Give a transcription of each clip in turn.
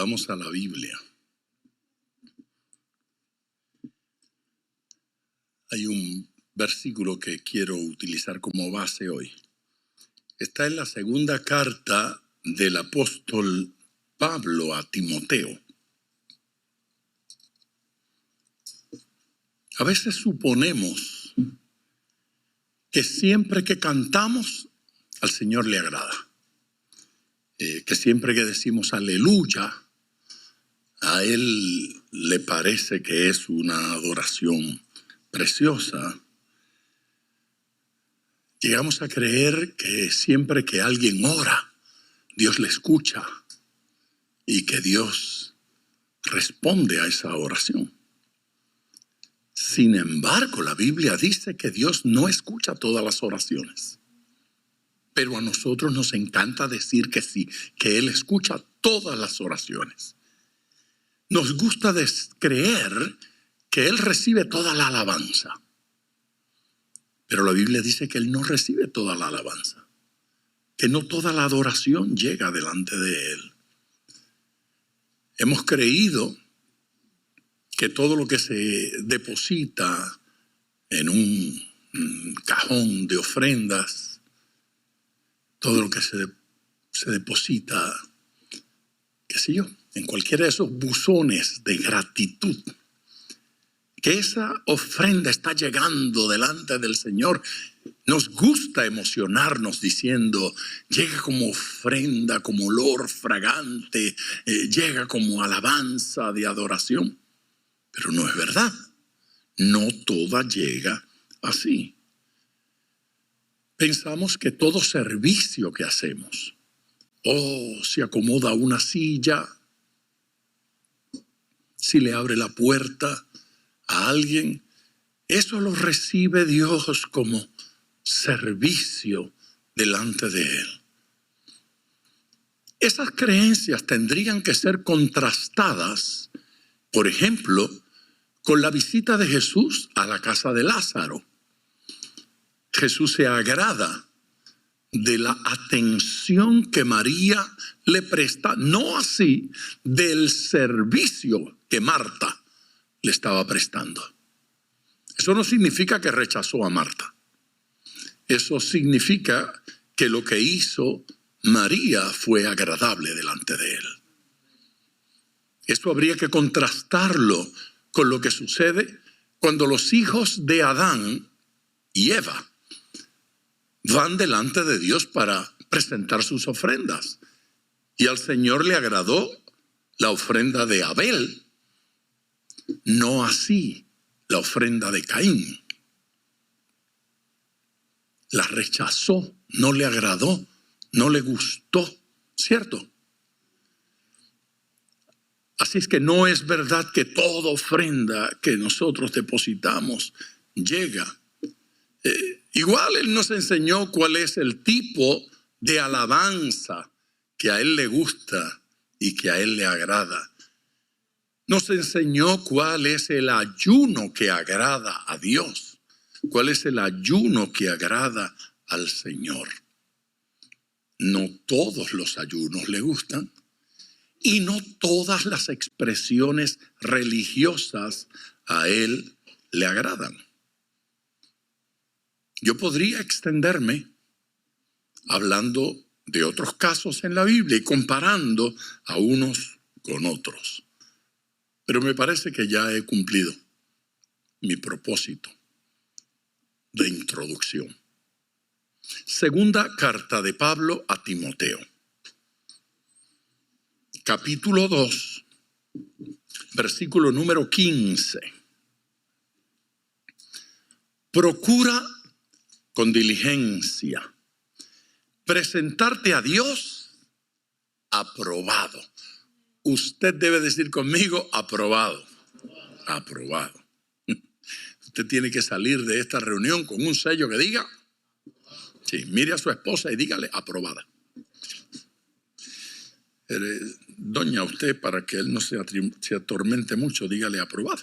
Vamos a la Biblia. Hay un versículo que quiero utilizar como base hoy. Está en la segunda carta del apóstol Pablo a Timoteo. A veces suponemos que siempre que cantamos, al Señor le agrada. Que siempre que decimos aleluya, a Él le parece que es una adoración preciosa. Llegamos a creer que siempre que alguien ora, Dios le escucha y que Dios responde a esa oración. Sin embargo, la Biblia dice que Dios no escucha todas las oraciones. Pero a nosotros nos encanta decir que sí, que Él escucha todas las oraciones. Nos gusta creer que Él recibe toda la alabanza. Pero la Biblia dice que Él no recibe toda la alabanza, que no toda la adoración llega delante de Él. Hemos creído que todo lo que se deposita en un cajón de ofrendas, todo lo que se deposita, qué sé yo, en cualquiera de esos buzones de gratitud, que esa ofrenda está llegando delante del Señor. Nos gusta emocionarnos diciendo, llega como ofrenda, como olor fragante, llega como alabanza de adoración. Pero no es verdad. No toda llega así. Pensamos que todo servicio que hacemos, se acomoda una silla, si le abre la puerta a alguien, eso lo recibe Dios como servicio delante de Él. Esas creencias tendrían que ser contrastadas, por ejemplo, con la visita de Jesús a la casa de Lázaro. Jesús se agrada de la atención que María le presta, no así del servicio que Marta le estaba prestando. Eso no significa que rechazó a Marta. Eso significa que lo que hizo María fue agradable delante de Él. Esto habría que contrastarlo con lo que sucede cuando los hijos de Adán y Eva van delante de Dios para presentar sus ofrendas. Y al Señor le agradó la ofrenda de Abel, no así la ofrenda de Caín. La rechazó, no le agradó, no le gustó, ¿cierto? Así es que no es verdad que toda ofrenda que nosotros depositamos llega. Igual Él nos enseñó cuál es el tipo de alabanza que a Él le gusta y que a Él le agrada. Nos enseñó cuál es el ayuno que agrada a Dios, cuál es el ayuno que agrada al Señor. No todos los ayunos le gustan y no todas las expresiones religiosas a Él le agradan. Yo podría extenderme hablando de otros casos en la Biblia y comparando a unos con otros. Pero me parece que ya he cumplido mi propósito de introducción. Segunda carta de Pablo a Timoteo. Capítulo 2, versículo número 15. Procura con diligencia presentarte a Dios aprobado. Usted debe decir conmigo, aprobado. Aprobado. Usted tiene que salir de esta reunión con un sello que diga, sí, mire a su esposa y dígale, aprobada. Doña, usted, para que él no se atormente mucho, dígale aprobado.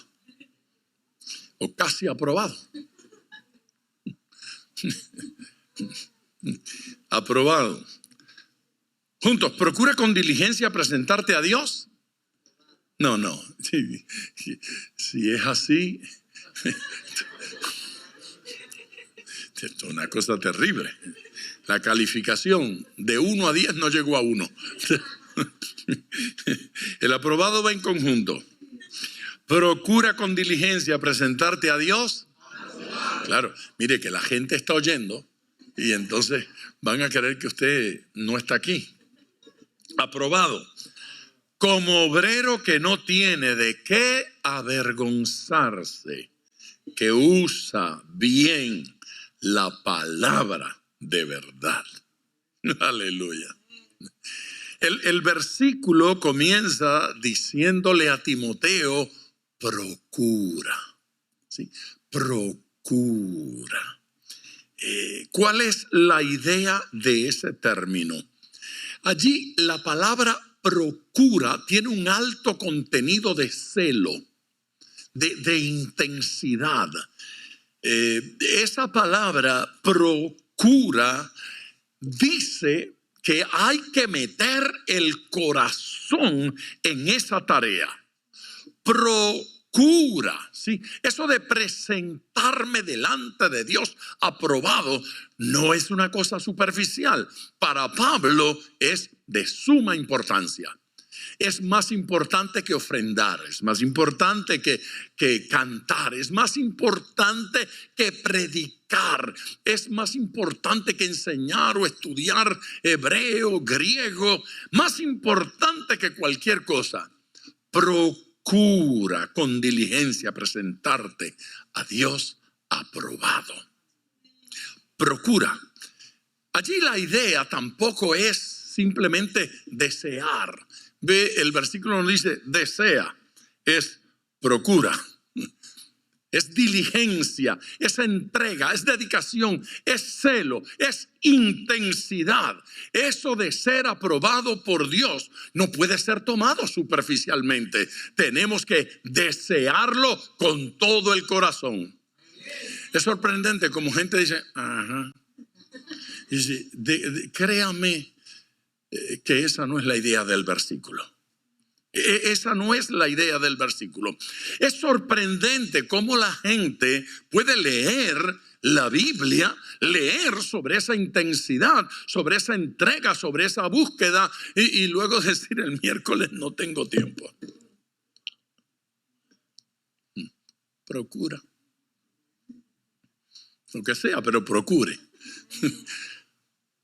O casi aprobado. Aprobado. Juntos, procura con diligencia presentarte a Dios No. Si es así, esto es una cosa terrible. La calificación de 1 a 10 no llegó a 1. El aprobado va en conjunto. Procura con diligencia presentarte a Dios. Claro, mire que la gente está oyendo y entonces van a creer que usted no está aquí. Aprobado. Como obrero que no tiene de qué avergonzarse, que usa bien la palabra de verdad. Aleluya. El versículo comienza diciéndole a Timoteo, procura. ¿Sí? Procura. ¿Cuál es la idea de ese término? Allí la palabra procura tiene un alto contenido de celo, de intensidad. Esa palabra procura dice que hay que meter el corazón en esa tarea. Procura, ¿sí? Eso de presentarme delante de Dios aprobado no es una cosa superficial. Para Pablo es de suma importancia. Es más importante que ofrendar, es más importante que cantar, es más importante que predicar, es más importante que enseñar o estudiar hebreo, griego, más importante que cualquier cosa. Procura con diligencia presentarte a Dios aprobado. Procura. Allí la idea tampoco es simplemente desear. Ve, el versículo no dice desea, es procura. Es diligencia, es entrega, es dedicación, es celo, es intensidad. Eso de ser aprobado por Dios no puede ser tomado superficialmente. Tenemos que desearlo con todo el corazón. Es sorprendente como gente dice, ajá. Dice, créame que esa no es la idea del versículo. Esa no es la idea del versículo. Es sorprendente cómo la gente puede leer la Biblia, leer sobre esa intensidad, sobre esa entrega, sobre esa búsqueda y luego decir el miércoles no tengo tiempo. Procura. Lo que sea, pero procure.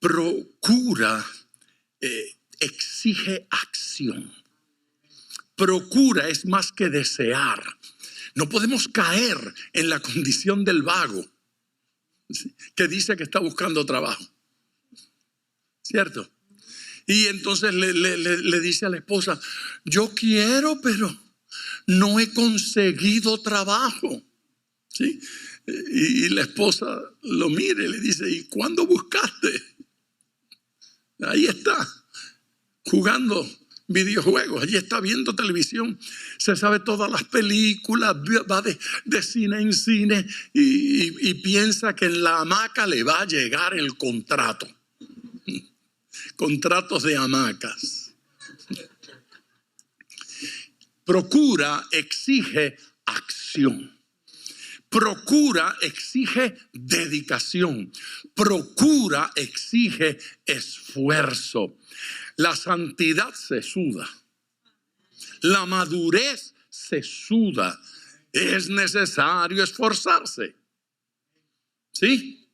Procura exige acción. Procura es más que desear. No podemos caer en la condición del vago, ¿sí?, que dice que está buscando trabajo. ¿Cierto? Y entonces le dice a la esposa, yo quiero, pero no he conseguido trabajo. ¿Sí? Y la esposa lo mira y le dice, ¿y cuándo buscaste? Ahí está, jugando videojuegos, allí está viendo televisión, se sabe todas las películas, va de cine en cine y piensa que en la hamaca le va a llegar el contrato. Contratos de hamacas. Procura exige acción. Procura exige dedicación. Procura exige esfuerzo. La santidad se suda. La madurez se suda. Es necesario esforzarse. ¿Sí?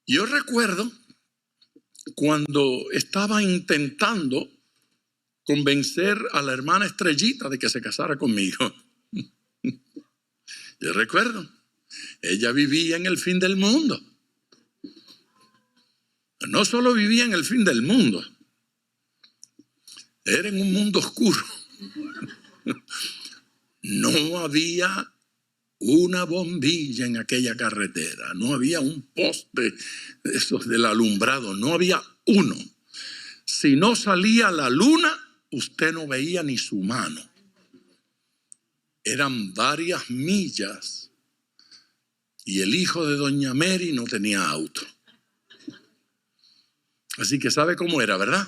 Yo recuerdo cuando estaba intentando convencer a la hermana Estrellita de que se casara conmigo. Yo recuerdo, ella vivía en el fin del mundo. No solo vivía en el fin del mundo, era en un mundo oscuro. No había una bombilla en aquella carretera, no había un poste esos del alumbrado, no había uno. Si no salía la luna, usted no veía ni su mano. Eran varias millas y el hijo de doña Mary no tenía auto. Así que sabe cómo era, ¿verdad?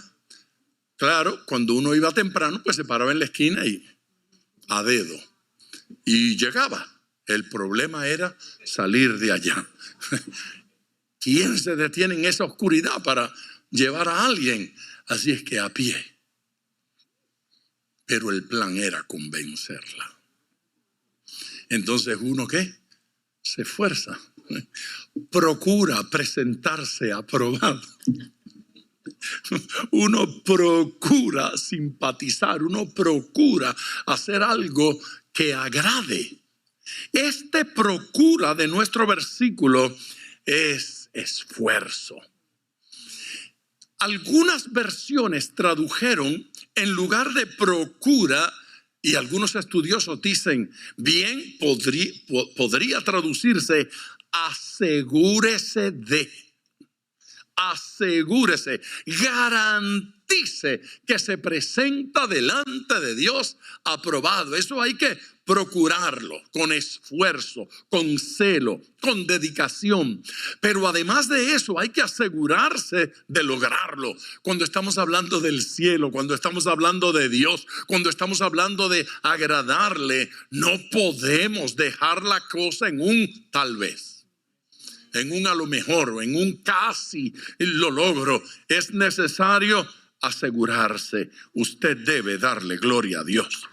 Claro, cuando uno iba temprano, pues se paraba en la esquina y a dedo. Y llegaba. El problema era salir de allá. ¿Quién se detiene en esa oscuridad para llevar a alguien? Así es que a pie. Pero el plan era convencerla. Entonces, ¿uno qué? Se esfuerza. Procura presentarse aprobado. Uno procura simpatizar, uno procura hacer algo que agrade. Este procura de nuestro versículo es esfuerzo. Algunas versiones tradujeron en lugar de procura, y algunos estudiosos dicen, bien podría traducirse asegúrese de. Asegúrese, garantice que se presenta delante de Dios aprobado. Eso hay que procurarlo con esfuerzo, con celo, con dedicación. Pero además de eso hay que asegurarse de lograrlo. Cuando estamos hablando del cielo, cuando estamos hablando de Dios, cuando estamos hablando de agradarle, no podemos dejar la cosa en un tal vez, en un a lo mejor, o en un casi lo logro. Es necesario asegurarse. Usted debe darle gloria a Dios.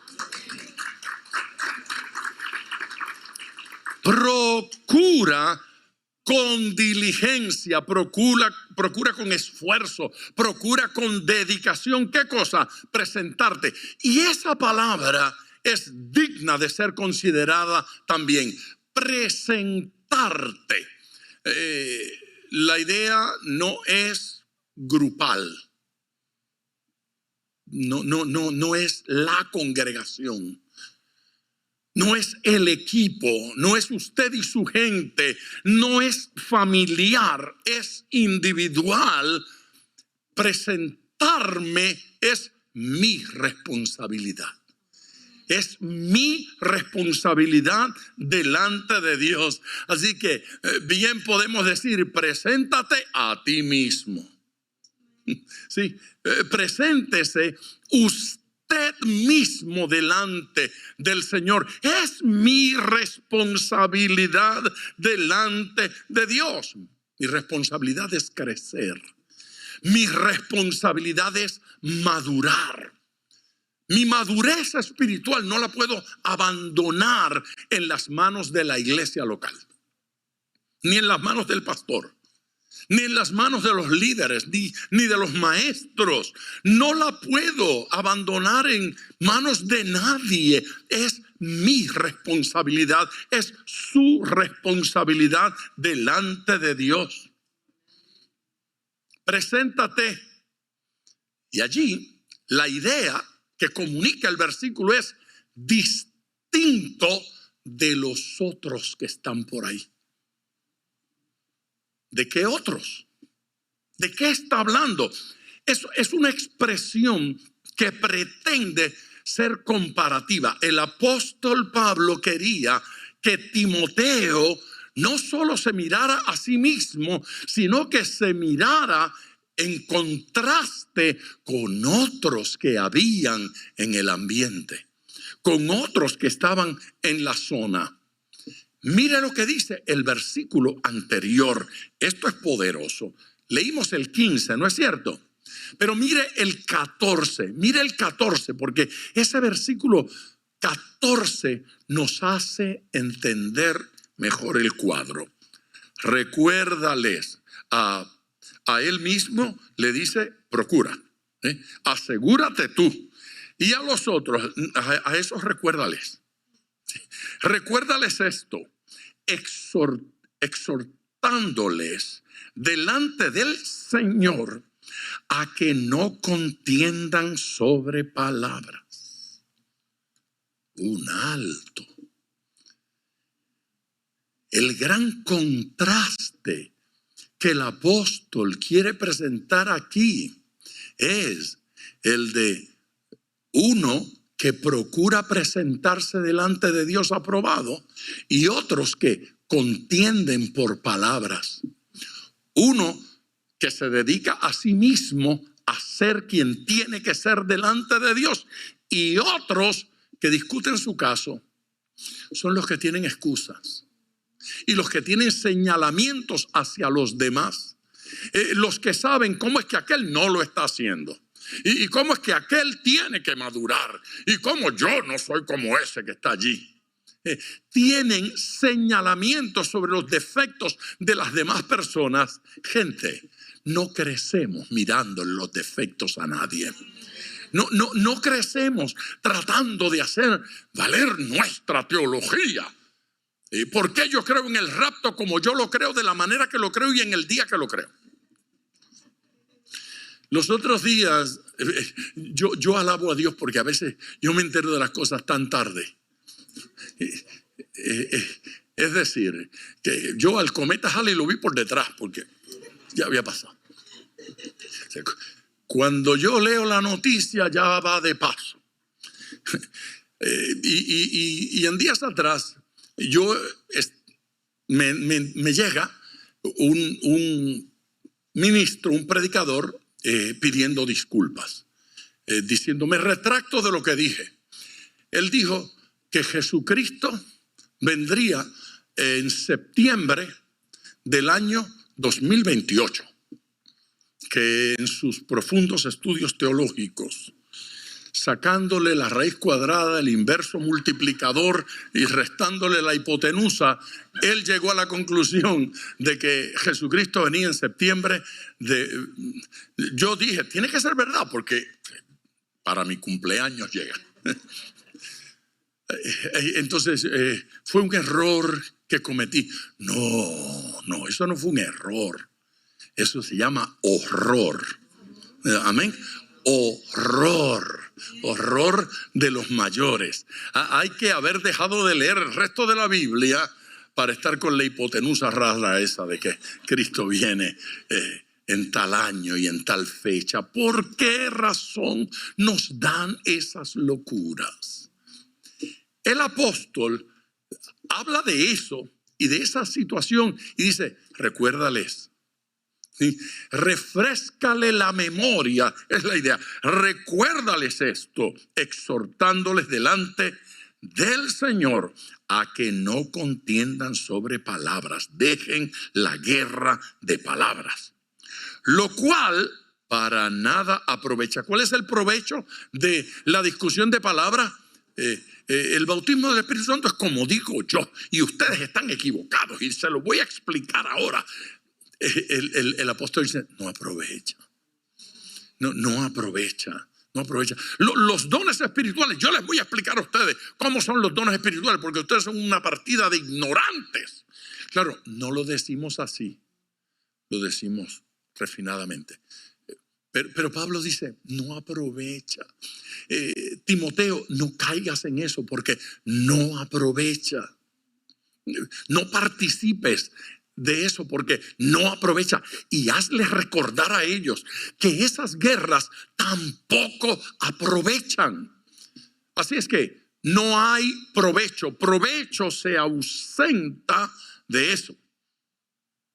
Procura con diligencia, procura con esfuerzo, procura con dedicación. ¿Qué cosa? Presentarte. Y esa palabra es digna de ser considerada también. Presentarte. La idea no es grupal. No es la congregación. No es el equipo, no es usted y su gente, no es familiar, es individual. Presentarme es mi responsabilidad. Es mi responsabilidad delante de Dios. Así que bien podemos decir, preséntate a ti mismo. Sí, preséntese usted mismo delante del Señor. Es mi responsabilidad delante de Dios. Mi responsabilidad es crecer. Mi responsabilidad es madurar. Mi madurez espiritual no la puedo abandonar en las manos de la iglesia local, ni en las manos del pastor, ni en las manos de los líderes, ni de los maestros. No la puedo abandonar en manos de nadie. Es mi responsabilidad, es su responsabilidad delante de Dios. Preséntate. Y allí la idea que comunica el versículo es distinto de los otros que están por ahí. ¿De qué otros? ¿De qué está hablando? Es una expresión que pretende ser comparativa. El apóstol Pablo quería que Timoteo no solo se mirara a sí mismo, sino que se mirara en contraste con otros que habían en el ambiente, con otros que estaban en la zona. Mire lo que dice el versículo anterior. Esto es poderoso. Leímos el 15, ¿no es cierto? Pero mire el 14, porque ese versículo 14 nos hace entender mejor el cuadro. Recuérdales a él mismo, le dice, procura, asegúrate tú. Y a los otros, a esos recuérdales. Recuérdales esto, exhortándoles delante del Señor a que no contiendan sobre palabras. Un alto. El gran contraste que el apóstol quiere presentar aquí es el de uno que procura presentarse delante de Dios aprobado y otros que contienden por palabras. Uno que se dedica a sí mismo a ser quien tiene que ser delante de Dios. Y otros que discuten su caso son los que tienen excusas y los que tienen señalamientos hacia los demás. Los que saben cómo es que aquel no lo está haciendo y cómo es que aquel tiene que madurar y cómo yo no soy como ese que está allí. Tienen señalamientos sobre los defectos de las demás personas. Gente, no crecemos mirando los defectos a nadie. No crecemos tratando de hacer valer nuestra teología. ¿Por qué yo creo en el rapto como yo lo creo, de la manera que lo creo y en el día que lo creo? Los otros días yo alabo a Dios porque a veces yo me entero de las cosas tan tarde. Es decir, que yo al cometa Halley lo vi por detrás porque ya había pasado. Cuando yo leo la noticia ya va de paso. Y en días atrás me llega un ministro, un predicador, pidiendo disculpas, diciendo: me retracto de lo que dije. Él dijo que Jesucristo vendría en septiembre del año 2028, que en sus profundos estudios teológicos, sacándole la raíz cuadrada, el inverso multiplicador y restándole la hipotenusa, él llegó a la conclusión de que Jesucristo venía en septiembre. Yo dije, tiene que ser verdad porque para mi cumpleaños llega. Entonces fue un error que cometí. No, eso no fue un error. Eso se llama horror. Amén. Horror de los mayores. Hay que haber dejado de leer el resto de la Biblia para estar con la hipotenusa rara esa de que Cristo viene en tal año y en tal fecha. ¿Por qué razón nos dan esas locuras? El apóstol habla de eso y de esa situación y dice: recuérdales. ¿Sí? Refréscale la memoria, es la idea. Recuérdales esto, exhortándoles delante del Señor a que no contiendan sobre palabras, dejen la guerra de palabras, lo cual para nada aprovecha. ¿Cuál es el provecho de la discusión de palabras? El bautismo del Espíritu Santo es como digo yo, y ustedes están equivocados, y se lo voy a explicar ahora. El apóstol dice: no aprovecha. No aprovecha. Los dones espirituales, yo les voy a explicar a ustedes cómo son los dones espirituales, porque ustedes son una partida de ignorantes. Claro, no lo decimos así, lo decimos refinadamente. Pero Pablo dice: no aprovecha. Timoteo, no caigas en eso porque no aprovecha. No participes de eso porque no aprovecha, y hazles recordar a ellos que esas guerras tampoco aprovechan. Así es que no hay provecho se ausenta de eso,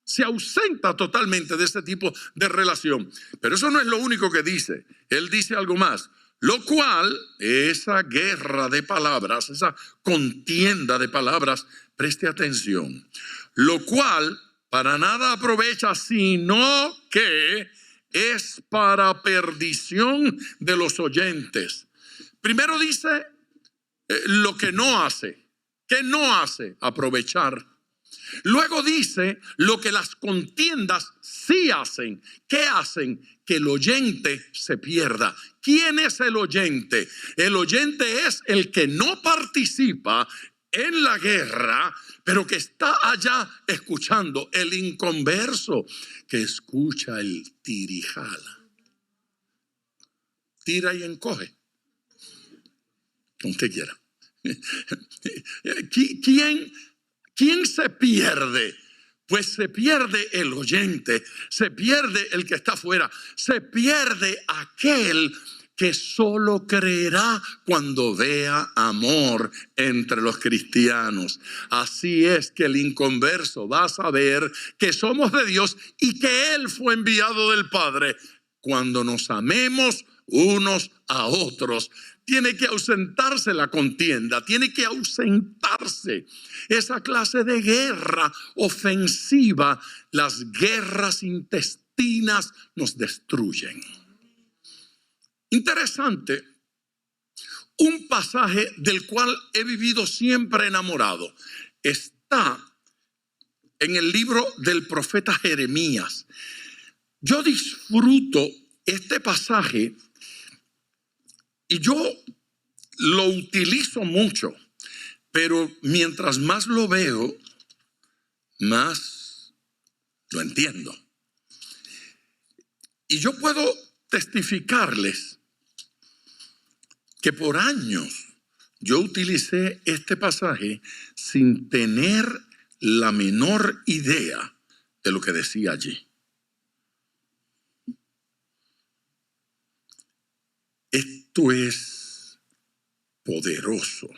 se ausenta totalmente de ese tipo de relación. Pero eso no es lo único que dice. Él dice algo más, lo cual, esa guerra de palabras, esa contienda de palabras, preste atención, lo cual para nada aprovecha, sino que es para perdición de los oyentes. Primero dice lo que no hace. ¿Qué no hace? Aprovechar. Luego dice lo que las contiendas sí hacen. ¿Qué hacen? Que el oyente se pierda. ¿Quién es el oyente? El oyente es el que no participa en la guerra, pero que está allá escuchando. El inconverso que escucha el tirijala. Tira y encoge, como usted quiera. ¿Quién se pierde? Pues se pierde el oyente, se pierde el que está afuera, se pierde aquel que solo creerá cuando vea amor entre los cristianos. Así es que el inconverso va a saber que somos de Dios y que Él fue enviado del Padre. cuando nos amemos unos a otros. Tiene que ausentarse la contienda, tiene que ausentarse esa clase de guerra ofensiva. Las guerras intestinas nos destruyen. Interesante, un pasaje del cual he vivido siempre enamorado. Está en el libro del profeta Jeremías. Yo disfruto este pasaje y yo lo utilizo mucho, pero mientras más lo veo, más lo entiendo. Y yo puedo testificarles que por años yo utilicé este pasaje sin tener la menor idea de lo que decía allí. Esto es poderoso.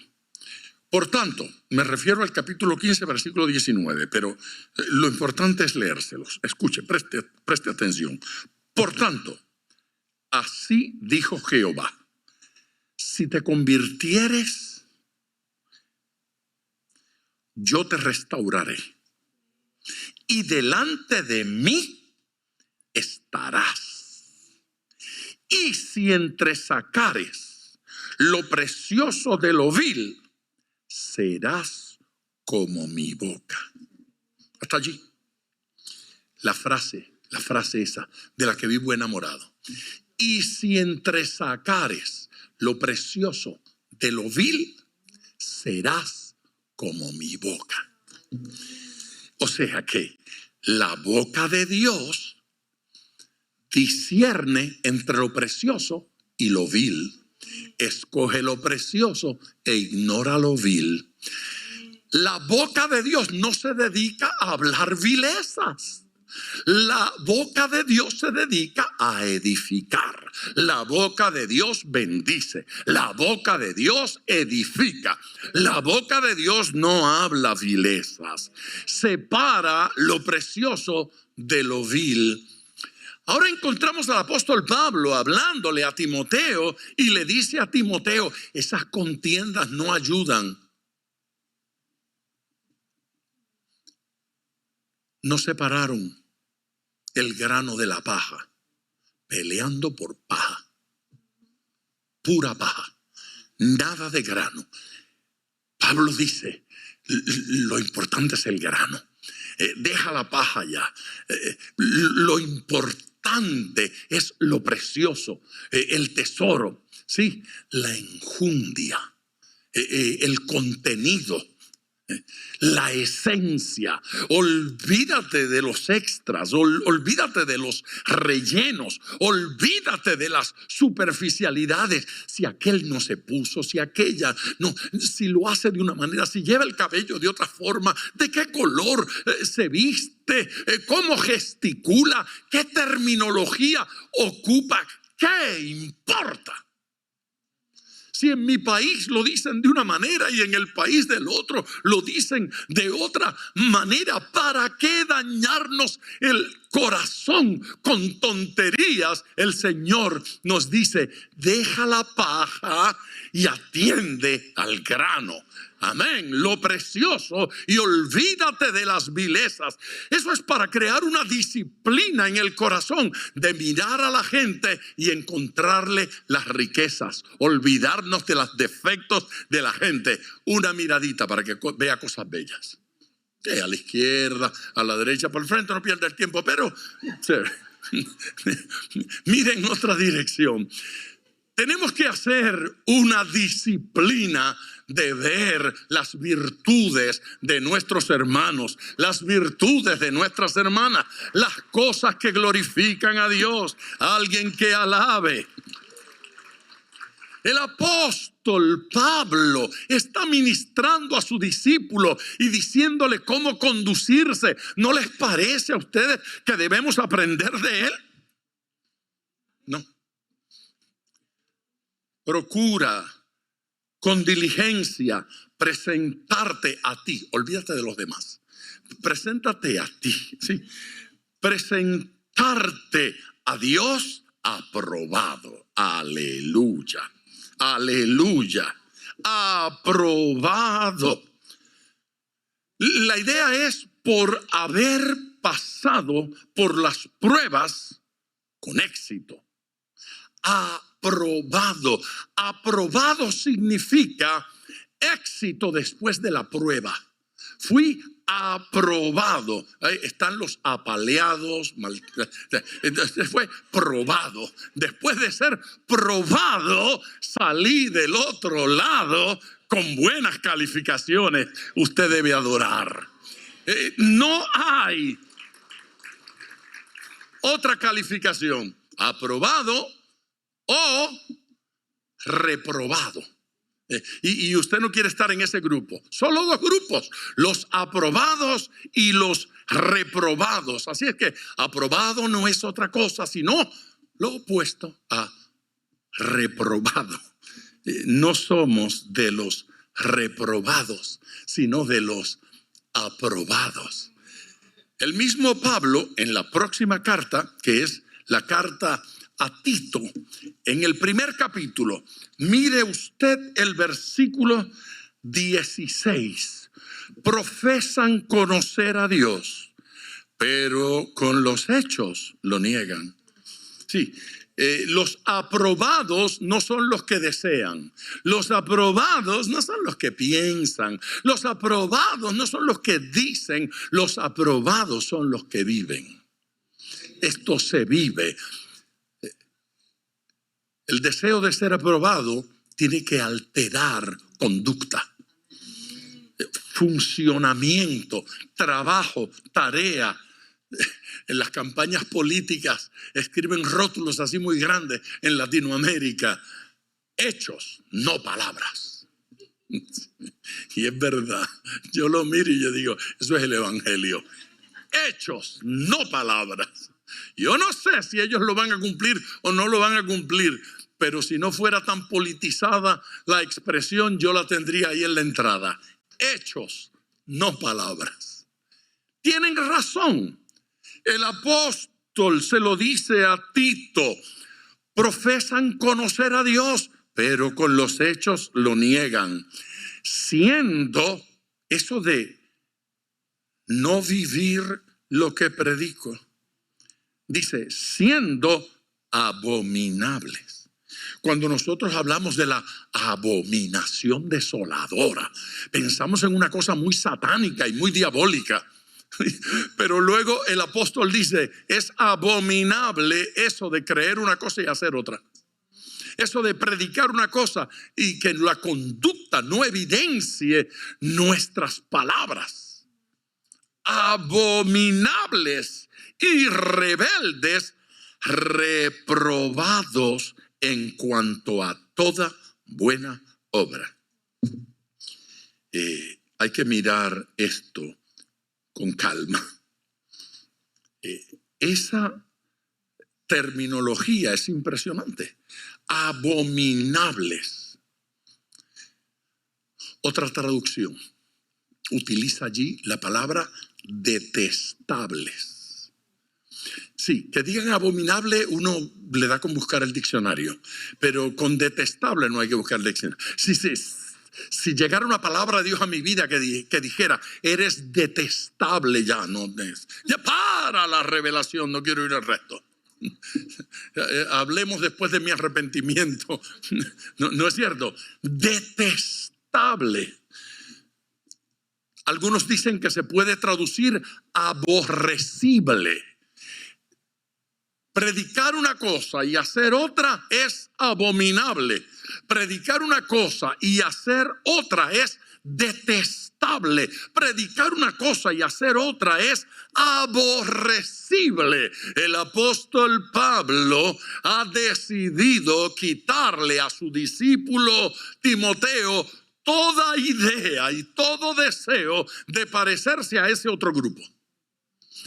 Por tanto, me refiero al capítulo 15, versículo 19, pero lo importante es leérselos. Escuche, preste atención. Por tanto, así dijo Jehová: si te convirtieres, yo te restauraré, y delante de mí estarás. Y si entresacares lo precioso de lo vil, serás como mi boca. Hasta allí. La frase esa de la que vivo enamorado. Y si entresacares lo precioso de lo vil, serás como mi boca. O sea que la boca de Dios discierne entre lo precioso y lo vil. Escoge lo precioso e ignora lo vil. La boca de Dios no se dedica a hablar vilezas. La boca de Dios se dedica a edificar. La boca de Dios bendice. La boca de Dios edifica. La boca de Dios no habla vilezas. Separa lo precioso de lo vil. Ahora encontramos al apóstol Pablo hablándole a Timoteo y le dice a Timoteo: esas contiendas no ayudan. No separaron el grano de la paja, peleando por paja, pura paja, nada de grano. Pablo dice: lo importante es el grano. Deja la paja ya. Lo importante es lo precioso, el tesoro, ¿sí? La enjundia, el contenido, la esencia. Olvídate de los extras, olvídate de los rellenos, olvídate de las superficialidades. Si aquel no se puso, si aquella no, si lo hace de una manera, si lleva el cabello de otra forma, de qué color se viste, cómo gesticula, qué terminología ocupa, ¿qué importa? Si en mi país lo dicen de una manera y en el país del otro lo dicen de otra manera, ¿para qué dañarnos el corazón con tonterías? El Señor nos dice: deja la paja y atiende al grano. Amén, lo precioso, y olvídate de las vilezas. Eso es para crear una disciplina en el corazón de mirar a la gente y encontrarle las riquezas. Olvidarnos de los defectos de la gente. Una miradita para que vea cosas bellas. A la izquierda, a la derecha, por el frente, no pierda el tiempo, pero miren en otra dirección. Tenemos que hacer una disciplina de ver las virtudes de nuestros hermanos, las virtudes de nuestras hermanas, las cosas que glorifican a Dios, alguien que alabe. El apóstol Pablo está ministrando a su discípulo y diciéndole cómo conducirse. ¿No les parece a ustedes que debemos aprender de él? No. Procura con diligencia presentarte a ti. Olvídate de los demás. Preséntate a ti, ¿sí? Presentarte a Dios aprobado. Aleluya, aleluya, aprobado. La idea es por haber pasado por las pruebas con éxito. Aprobado. Aprobado significa éxito después de la prueba. Fui aprobado. Ahí están los apaleados. Entonces fue probado. Después de ser probado, salí del otro lado con buenas calificaciones. Usted debe adorar. No hay otra calificación. Aprobado o reprobado. Y usted no quiere estar en ese grupo. Solo dos grupos, los aprobados y los reprobados. Así es que aprobado no es otra cosa sino lo opuesto a reprobado. No somos de los reprobados, sino de los aprobados. El mismo Pablo, en la próxima carta, que es la carta a Tito, en el primer capítulo, mire usted el versículo 16. Profesan conocer a Dios, pero con los hechos lo niegan. Sí, los aprobados no son los que desean. Los aprobados no son los que piensan. Los aprobados no son los que dicen. Los aprobados son los que viven. Esto se vive. El deseo de ser aprobado tiene que alterar conducta, funcionamiento, trabajo, tarea. En las campañas políticas escriben rótulos así muy grandes en Latinoamérica. Hechos, no palabras. Y es verdad. Yo lo miro y yo digo, eso es el evangelio. Hechos, no palabras. Yo no sé si ellos lo van a cumplir o no lo van a cumplir, pero si no fuera tan politizada la expresión, yo la tendría ahí en la entrada. Hechos, no palabras. Tienen razón. El apóstol se lo dice a Tito. Profesan conocer a Dios, pero con los hechos lo niegan. Siendo eso de no vivir lo que predico. Dice, siendo abominables. Cuando nosotros hablamos de la abominación desoladora, pensamos en una cosa muy satánica y muy diabólica. Pero luego el apóstol dice, es abominable eso de creer una cosa y hacer otra. Eso de predicar una cosa y que la conducta no evidencie nuestras palabras. Abominables y rebeldes, reprobados en cuanto a toda buena obra. Hay que mirar esto con calma. Esa terminología es impresionante. Abominables. Otra traducción utiliza allí la palabra detestables. Sí, que digan abominable uno le da con buscar el diccionario, pero con detestable no hay que buscar el diccionario. Si llegara una palabra de Dios a mi vida que dijera, eres detestable, ya para la revelación, no quiero ir al resto. Hablemos después de mi arrepentimiento. No es cierto. Detestable. Algunos dicen que se puede traducir aborrecible. Predicar una cosa y hacer otra es abominable. Predicar una cosa y hacer otra es detestable. Predicar una cosa y hacer otra es aborrecible. El apóstol Pablo ha decidido quitarle a su discípulo Timoteo toda idea y todo deseo de parecerse a ese otro grupo.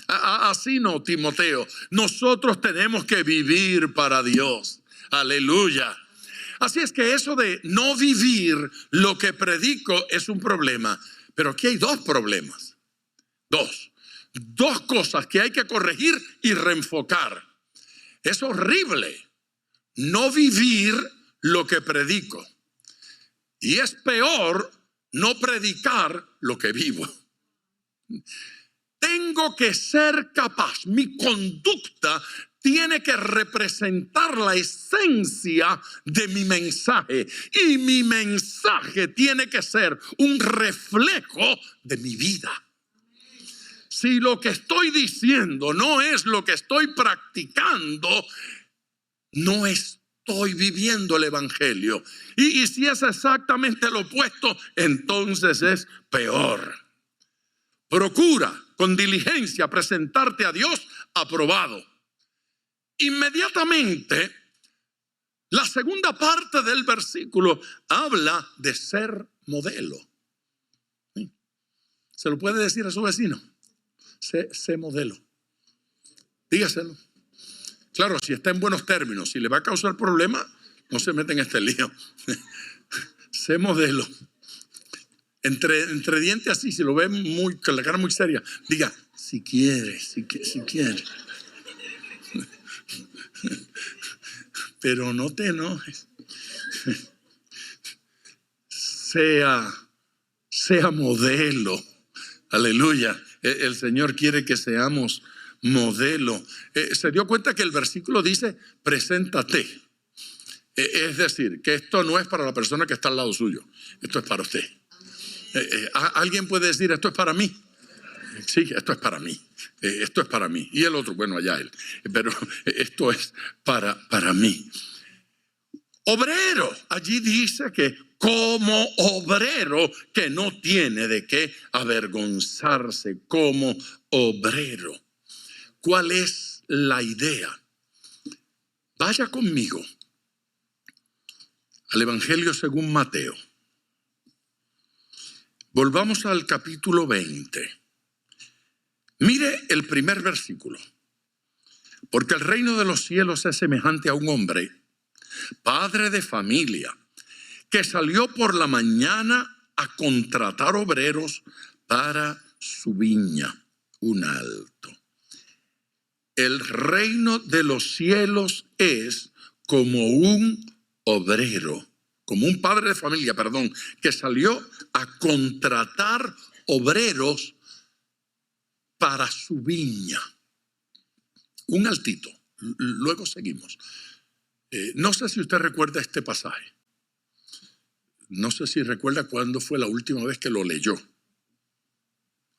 Así no, Timoteo. Nosotros tenemos que vivir para Dios. Aleluya. Así es que eso de no vivir lo que predico es un problema. Pero aquí hay dos problemas. Dos cosas que hay que corregir y reenfocar. Es horrible no vivir lo que predico. Y es peor no predicar lo que vivo. Tengo que ser capaz, mi conducta tiene que representar la esencia de mi mensaje. Y mi mensaje tiene que ser un reflejo de mi vida. Si lo que estoy diciendo no es lo que estoy practicando, no estoy viviendo el evangelio. Y si es exactamente lo opuesto, entonces es peor. Procura con diligencia presentarte a Dios aprobado. Inmediatamente, la segunda parte del versículo habla de ser modelo. ¿Se lo puede decir a su vecino? Sé modelo. Dígaselo. Claro, si está en buenos términos, si le va a causar problema, no se mete en este lío. Sé modelo. Entre dientes así, si lo ve con la cara muy seria, diga, si quiere. Pero no te enojes. Sea modelo. Aleluya. El Señor quiere que seamos modelo. Se dio cuenta que el versículo dice, preséntate. Es decir, que esto no es para la persona que está al lado suyo. Esto es para usted. ¿Alguien puede decir, esto es para mí? Sí, esto es para mí. Esto es para mí. Y el otro, bueno, allá él. Pero esto es para mí. Obrero. Allí dice que como obrero que no tiene de qué avergonzarse, como obrero. ¿Cuál es la idea? Vaya conmigo al Evangelio según Mateo. Volvamos al capítulo 20. Mire el primer versículo. Porque el reino de los cielos es semejante a un hombre, padre de familia, que salió por la mañana a contratar obreros para su viña, un alto. El reino de los cielos es como un obrero, como un padre de familia, que salió a contratar obreros para su viña. Un altito. Luego seguimos. No sé si usted recuerda este pasaje. No sé si recuerda cuándo fue la última vez que lo leyó.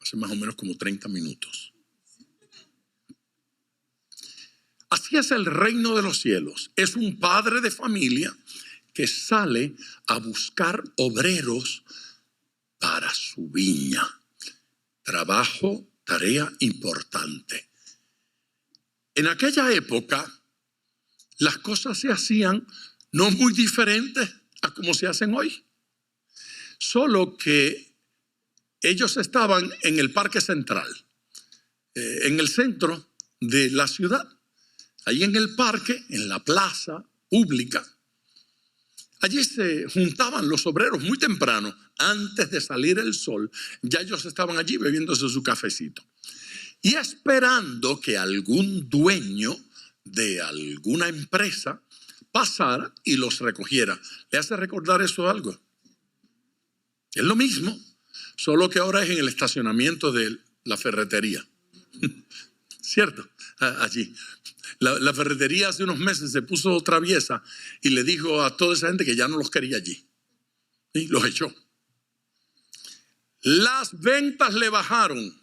Hace más o menos como 30 minutos. Así es el reino de los cielos. Es un padre de familia que sale a buscar obreros para su viña. Trabajo, tarea importante. En aquella época, las cosas se hacían no muy diferentes a como se hacen hoy. Solo que ellos estaban en el Parque Central, en el centro de la ciudad. Ahí en el parque, en la plaza pública, allí se juntaban los obreros muy temprano, antes de salir el sol. Ya ellos estaban allí bebiéndose su cafecito y esperando que algún dueño de alguna empresa pasara y los recogiera. ¿Le hace recordar eso algo? Es lo mismo, solo que ahora es en el estacionamiento de la ferretería. ¿Cierto? Allí. La ferretería hace unos meses se puso traviesa y le dijo a toda esa gente que ya no los quería allí. Y los echó. Las ventas le bajaron.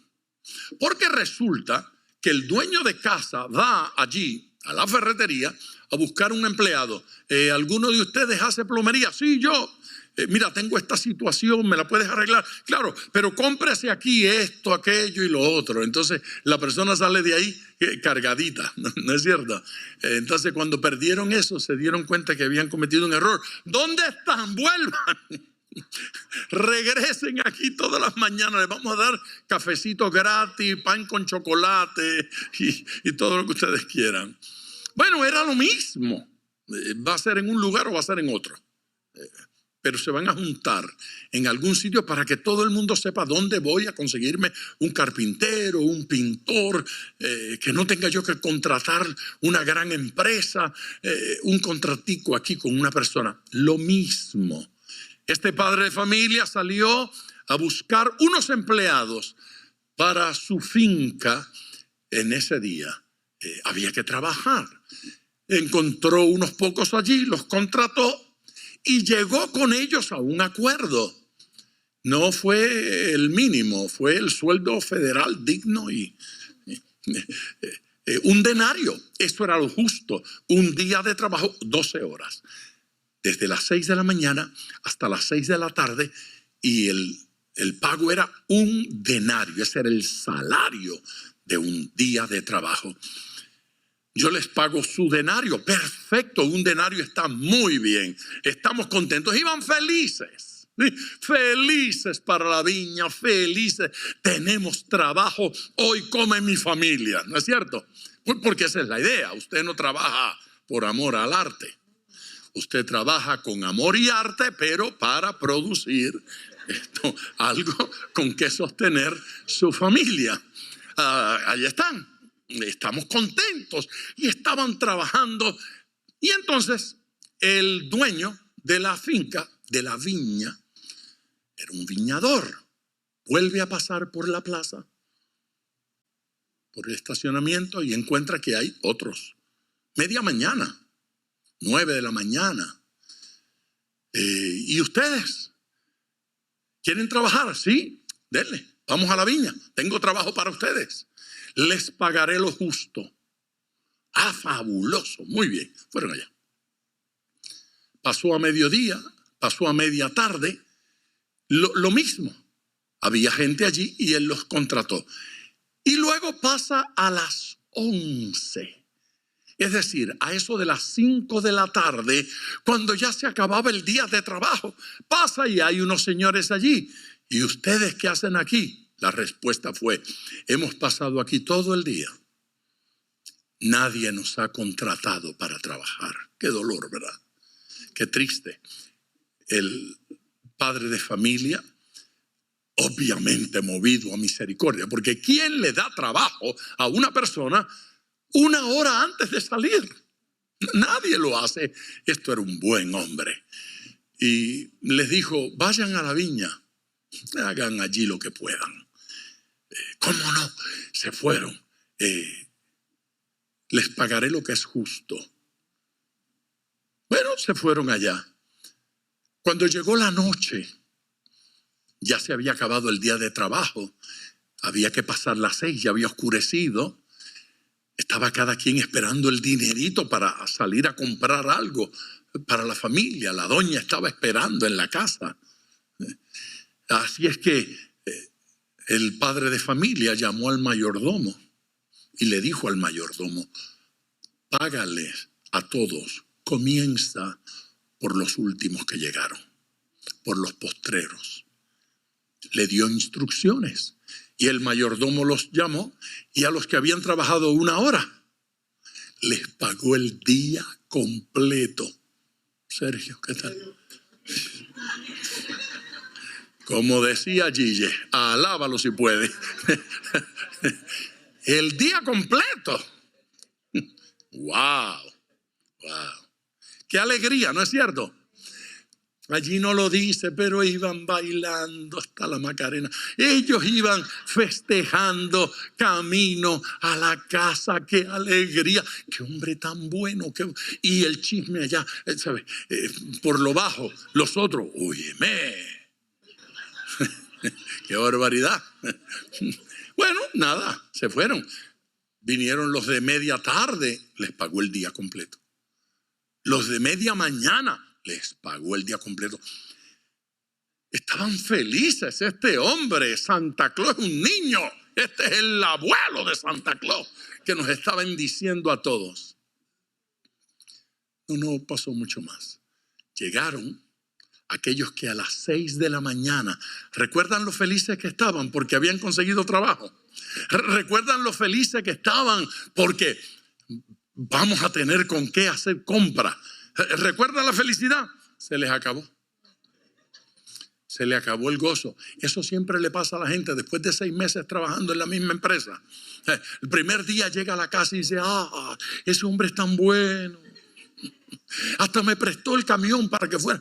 Porque resulta que el dueño de casa va allí a la ferretería a buscar un empleado. ¿Alguno de ustedes hace plomería? Sí, yo. Mira, tengo esta situación, ¿me la puedes arreglar? Claro, pero cómprese aquí esto, aquello y lo otro. Entonces la persona sale de ahí cargadita, ¿no es cierto? Entonces cuando perdieron eso se dieron cuenta que habían cometido un error. ¿Dónde están? Vuelvan. Regresen aquí todas las mañanas. Les vamos a dar cafecito gratis, pan con chocolate y todo lo que ustedes quieran. Bueno, era lo mismo. ¿Va a ser en un lugar o va a ser en otro? pero se van a juntar en algún sitio para que todo el mundo sepa dónde voy a conseguirme un carpintero, un pintor, que no tenga yo que contratar una gran empresa, un contratico aquí con una persona. Lo mismo. Este padre de familia salió a buscar unos empleados para su finca en ese día. Había que trabajar. Encontró unos pocos allí, los contrató y llegó con ellos a un acuerdo. No fue el mínimo, fue el sueldo federal digno y un denario. Esto era lo justo. Un día de trabajo, 12 horas. Desde las 6 de la mañana hasta las 6 de la tarde, y el pago era un denario. Ese era el salario de un día de trabajo. Yo les pago su denario. Perfecto, un denario está muy bien. Estamos contentos. Iban felices. Felices para la viña, felices. Tenemos trabajo. Hoy come mi familia. ¿No es cierto? Porque esa es la idea. Usted no trabaja por amor al arte. Usted trabaja con amor y arte, pero para producir algo con que sostener su familia. Ahí están. Estamos contentos y estaban trabajando. Y entonces el dueño de la finca, de la viña, era un viñador. Vuelve a pasar por la plaza, por el estacionamiento, y encuentra que hay otros. Media mañana, 9 de la mañana. ¿Y ustedes quieren trabajar? Sí, denle, vamos a la viña. Tengo trabajo para ustedes. Les pagaré lo justo. Ah, fabuloso. Muy bien. Fueron allá. Pasó a mediodía, pasó a media tarde. Lo mismo. Había gente allí y él los contrató. Y luego pasa a las 11. Es decir, a eso de las 5 de la tarde, cuando ya se acababa el día de trabajo. Pasa y hay unos señores allí. ¿Y ustedes qué hacen aquí? La respuesta fue: hemos pasado aquí todo el día. Nadie nos ha contratado para trabajar. Qué dolor, ¿verdad? Qué triste. El padre de familia, obviamente movido a misericordia, porque ¿quién le da trabajo a una persona una hora antes de salir? Nadie lo hace. Esto era un buen hombre. Y les dijo: vayan a la viña, hagan allí lo que puedan. ¿Cómo no? Se fueron. Les pagaré lo que es justo. Bueno, se fueron allá. Cuando llegó la noche, ya se había acabado el día de trabajo. Había que pasar las 6, ya había oscurecido. Estaba cada quien esperando el dinerito para salir a comprar algo para la familia. La doña estaba esperando en la casa. Así es que el padre de familia llamó al mayordomo y le dijo al mayordomo: págales a todos, comienza por los últimos que llegaron, por los postreros. Le dio instrucciones y el mayordomo los llamó, y a los que habían trabajado 1 hora les pagó el día completo. Sergio, ¿qué tal? Como decía Gille, alábalo si puede. El día completo. ¡Wow! ¡Wow! ¡Qué alegría!, ¿no es cierto? Allí no lo dice, pero iban bailando hasta la Macarena. Ellos iban festejando camino a la casa. ¡Qué alegría! ¡Qué hombre tan bueno! Y el chisme allá, ¿sabes? Por lo bajo, los otros, ¡óyeme! ¡Qué barbaridad! Bueno, nada, se fueron. Vinieron los de media tarde, les pagó el día completo. Los de media mañana les pagó el día completo. Estaban felices. Este hombre, Santa Claus, es un niño. Este es el abuelo de Santa Claus, que nos está bendiciendo a todos. No pasó mucho más. Llegaron aquellos que a las 6 de la mañana, ¿recuerdan lo felices que estaban porque habían conseguido trabajo? ¿Recuerdan lo felices que estaban porque vamos a tener con qué hacer compra? ¿Recuerdan la felicidad? Se les acabó. se le acabó el gozo. Eso siempre le pasa a la gente después de 6 meses trabajando en la misma empresa. El primer día llega a la casa y dice, ese hombre es tan bueno. Hasta me prestó el camión para que fuera.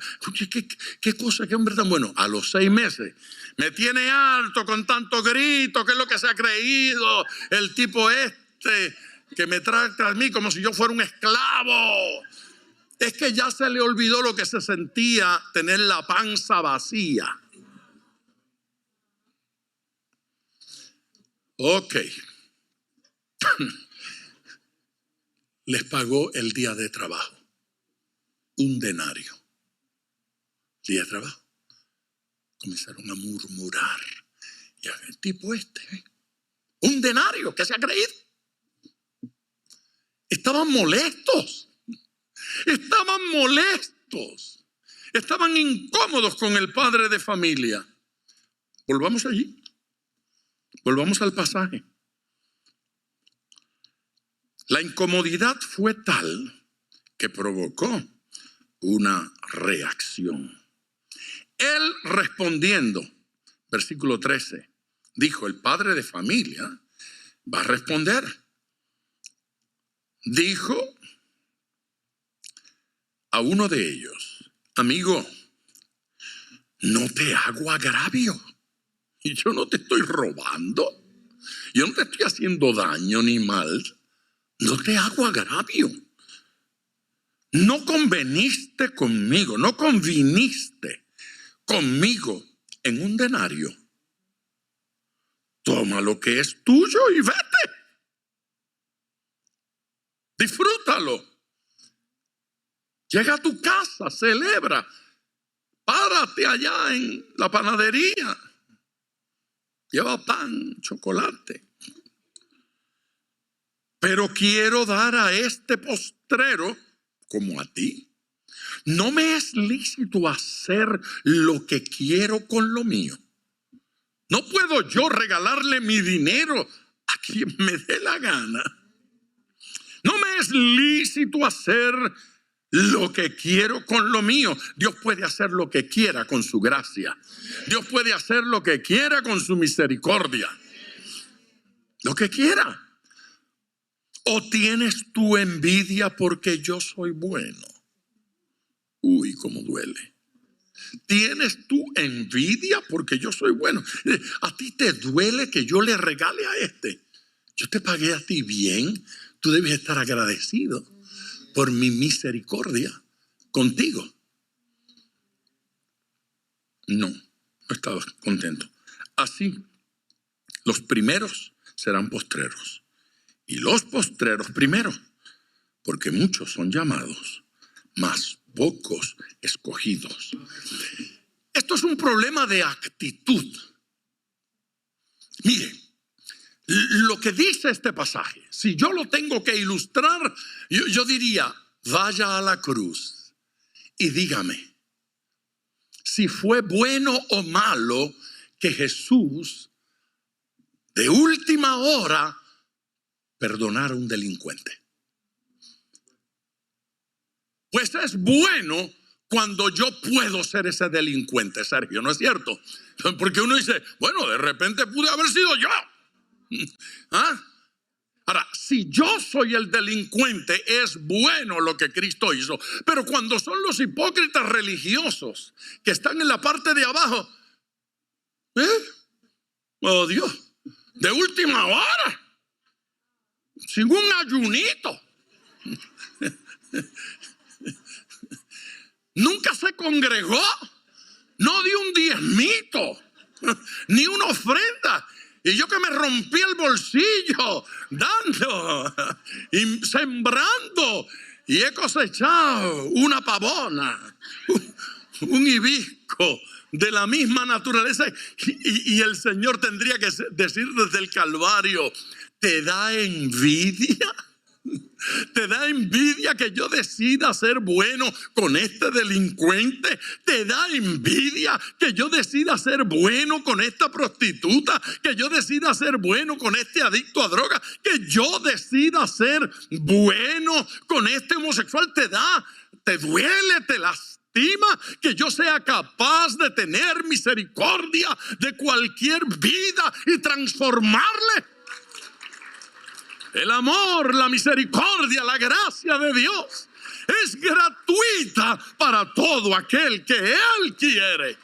¿Qué cosa, qué hombre tan bueno? A los 6 meses me tiene harto con tanto grito. ¿Qué es lo que se ha creído el tipo que me trata a mí como si yo fuera un esclavo? Es que ya se le olvidó lo que se sentía tener la panza vacía. Ok. Les pagó el día de trabajo. Un denario. Día de trabajo. Comenzaron a murmurar. Y el tipo un denario, ¿qué se ha creído? Estaban molestos. Estaban molestos. Estaban incómodos con el padre de familia. Volvamos allí. Volvamos al pasaje. La incomodidad fue tal que provocó una reacción. Él respondiendo, versículo 13, dijo, el padre de familia va a responder. Dijo a uno de ellos, amigo, no te hago agravio. Y yo no te estoy robando. Yo no te estoy haciendo daño ni mal. No te hago agravio. No conveniste conmigo, no conviniste conmigo en un denario. Toma lo que es tuyo y vete. Disfrútalo. Llega a tu casa, celebra. Párate allá en la panadería. Lleva pan, chocolate. Pero quiero dar a este postrero como a ti. No me es lícito hacer lo que quiero con lo mío. No puedo yo regalarle mi dinero a quien me dé la gana. No me es lícito hacer lo que quiero con lo mío. Dios puede hacer lo que quiera con su gracia. Dios puede hacer lo que quiera con su misericordia. Lo que quiera. ¿O tienes tu envidia porque yo soy bueno? Uy, cómo duele. ¿Tienes tu envidia porque yo soy bueno? ¿A ti te duele que yo le regale a este? Yo te pagué a ti bien. Tú debes estar agradecido por mi misericordia contigo. No estaba contento. Así, los primeros serán postreros y los postreros primeros, porque muchos son llamados, mas pocos escogidos. Esto es un problema de actitud. Mire, lo que dice este pasaje, si yo lo tengo que ilustrar, yo diría, vaya a la cruz y dígame si fue bueno o malo que Jesús de última hora perdonara a un delincuente. Pues es bueno cuando yo puedo ser ese delincuente, Sergio, ¿no es cierto? Porque uno dice, bueno, de repente pude haber sido yo. Ahora, si yo soy el delincuente, es bueno lo que Cristo hizo. Pero cuando son los hipócritas religiosos que están en la parte de abajo, oh Dios, de última hora, sin un ayunito, nunca se congregó, no dio un diezmito, ni una ofrenda. Y yo que me rompí el bolsillo dando y sembrando, y he cosechado una pavona, un hibisco de la misma naturaleza. Y el Señor tendría que decir desde el Calvario, ¿te da envidia? ¿Te da envidia que yo decida ser bueno con este delincuente? ¿Te da envidia que yo decida ser bueno con esta prostituta? ¿Que yo decida ser bueno con este adicto a droga? ¿Que yo decida ser bueno con este homosexual? ¿Te duele, te lastima estima que yo sea capaz de tener misericordia de cualquier vida y transformarle. El amor, la misericordia, la gracia de Dios es gratuita para todo aquel que Él quiere.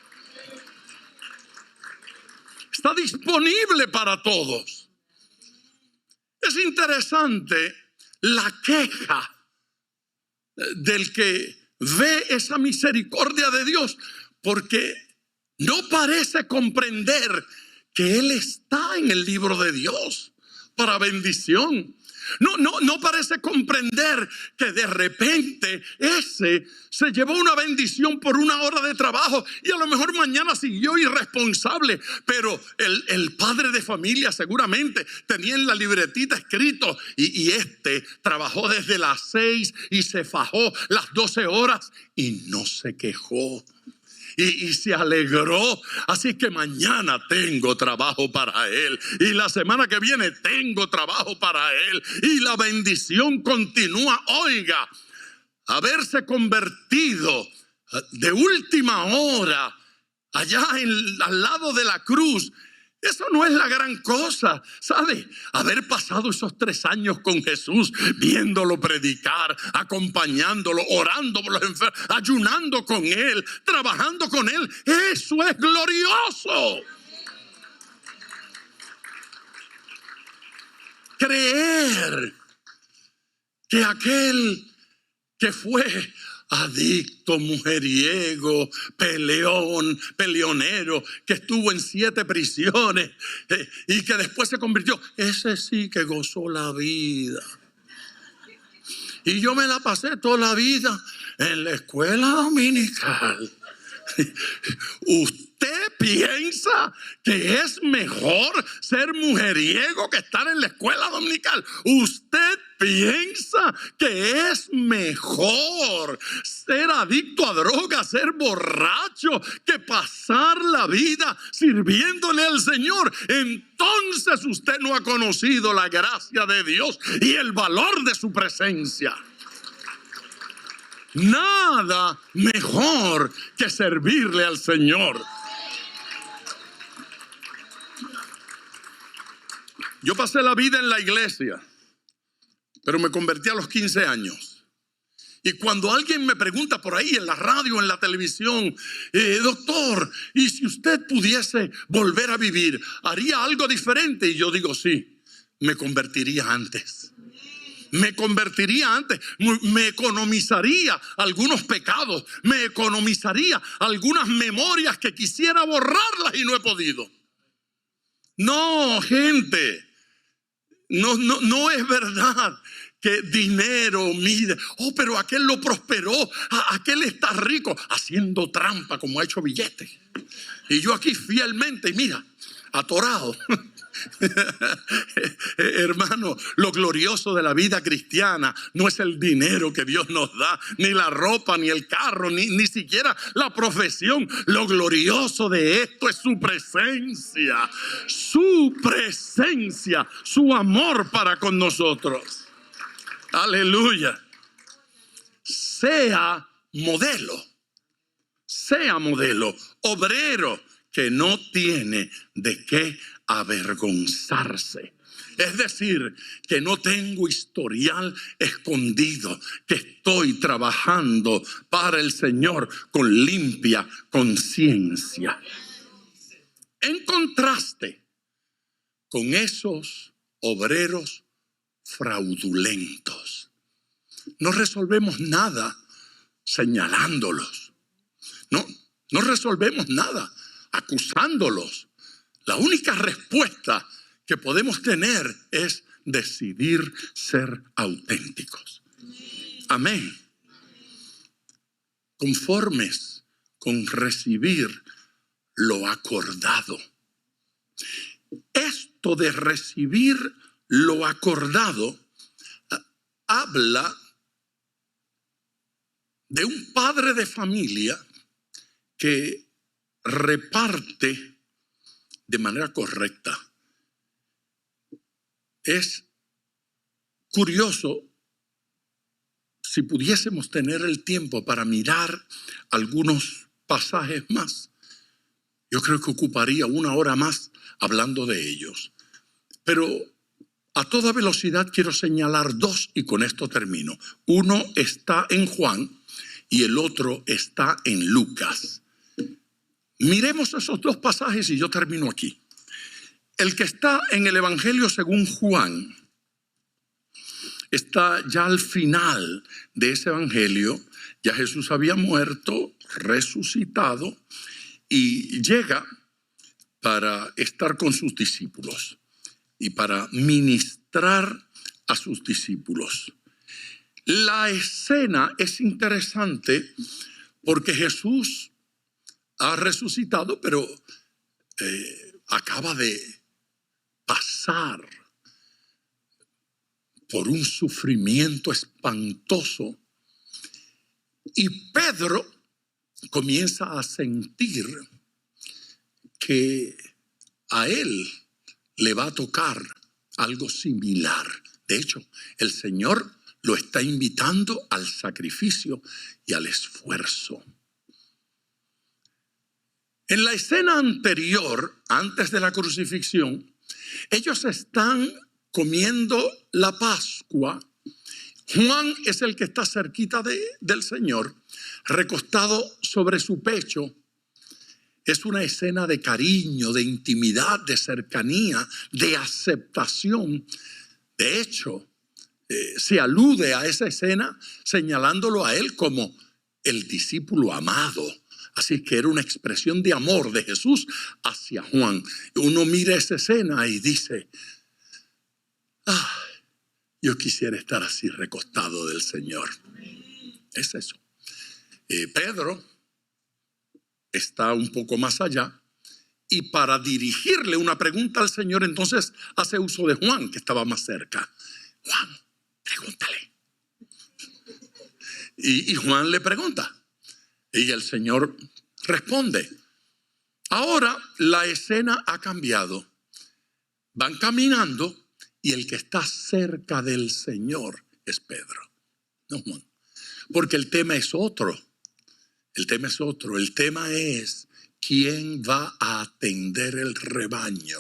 Está disponible para todos. Es interesante la queja del que ve esa misericordia de Dios, porque no parece comprender que Él está en el libro de Dios para bendición. No parece comprender que de repente ese se llevó una bendición por una hora de trabajo y a lo mejor mañana siguió irresponsable. Pero el padre de familia seguramente tenía en la libretita escrito y este trabajó desde las 6 y se fajó las 12 horas y no se quejó. Y se alegró. Así que mañana tengo trabajo para él. Y la semana que viene tengo trabajo para él. Y la bendición continúa. Oiga, haberse convertido de última hora allá al lado de la cruz, eso no es la gran cosa, ¿sabe? Haber pasado esos 3 años con Jesús, viéndolo predicar, acompañándolo, orando por los enfermos, ayunando con Él, trabajando con Él, eso es glorioso. Creer que aquel que fue adicto, mujeriego, peleonero, que estuvo en 7 prisiones y que después se convirtió, ese sí que gozó la vida. Y yo me la pasé toda la vida en la escuela dominical. ¿Usted piensa que es mejor ser mujeriego que estar en la escuela dominical? ¿Usted piensa que es mejor ser adicto a drogas, ser borracho, que pasar la vida sirviéndole al Señor? Entonces usted no ha conocido la gracia de Dios y el valor de su presencia. Nada mejor que servirle al Señor. Yo pasé la vida en la iglesia, pero me convertí a los 15 años. Y cuando alguien me pregunta por ahí en la radio, en la televisión, doctor, ¿y si usted pudiese volver a vivir, haría algo diferente? Y yo digo, sí, me convertiría antes. Me convertiría antes, me economizaría algunos pecados, me economizaría algunas memorias que quisiera borrarlas y no he podido. No, gente, no es verdad que dinero mide. Oh, pero aquel lo prosperó, aquel está rico, haciendo trampa como ha hecho billetes. Y yo aquí fielmente, y mira, atorado. Hermano, lo glorioso de la vida cristiana no es el dinero que Dios nos da, ni la ropa, ni el carro, ni siquiera la profesión. Lo glorioso de esto es su presencia, su amor para con nosotros. Aleluya. Sea modelo, obrero que no tiene de qué avergonzarse. Es decir, que no tengo historial escondido, que estoy trabajando para el Señor con limpia conciencia. En contraste con esos obreros fraudulentos, no resolvemos nada señalándolos. No resolvemos nada acusándolos. La única respuesta que podemos tener es decidir ser auténticos. Amén. Conformes con recibir lo acordado. Esto de recibir lo acordado habla de un padre de familia que reparte de manera correcta. Es curioso si pudiésemos tener el tiempo para mirar algunos pasajes más, yo creo que ocuparía 1 hora más hablando de ellos. Pero a toda velocidad quiero señalar 2 y con esto termino. Uno está en Juan y el otro está en Lucas. Miremos esos 2 pasajes y yo termino aquí. El que está en el Evangelio según Juan está ya al final de ese Evangelio. Ya Jesús había muerto, resucitado y llega para estar con sus discípulos y para ministrar a sus discípulos. La escena es interesante porque Jesús ha resucitado, pero acaba de pasar por un sufrimiento espantoso y Pedro comienza a sentir que a él le va a tocar algo similar. De hecho, el Señor lo está invitando al sacrificio y al esfuerzo. En la escena anterior, antes de la crucifixión, ellos están comiendo la Pascua. Juan es el que está cerquita del Señor, recostado sobre su pecho. Es una escena de cariño, de intimidad, de cercanía, de aceptación. De hecho, se alude a esa escena señalándolo a él como el discípulo amado. Así que era una expresión de amor de Jesús hacia Juan. Uno mira esa escena y dice, yo quisiera estar así recostado del Señor. Es eso. Pedro está un poco más allá y para dirigirle una pregunta al Señor, entonces hace uso de Juan, que estaba más cerca. Juan, pregúntale. Y Juan le pregunta y el Señor responde. Ahora la escena ha cambiado. Van caminando y el que está cerca del Señor es Pedro, no Juan. Porque el tema es otro. El tema es otro. El tema es quién va a atender el rebaño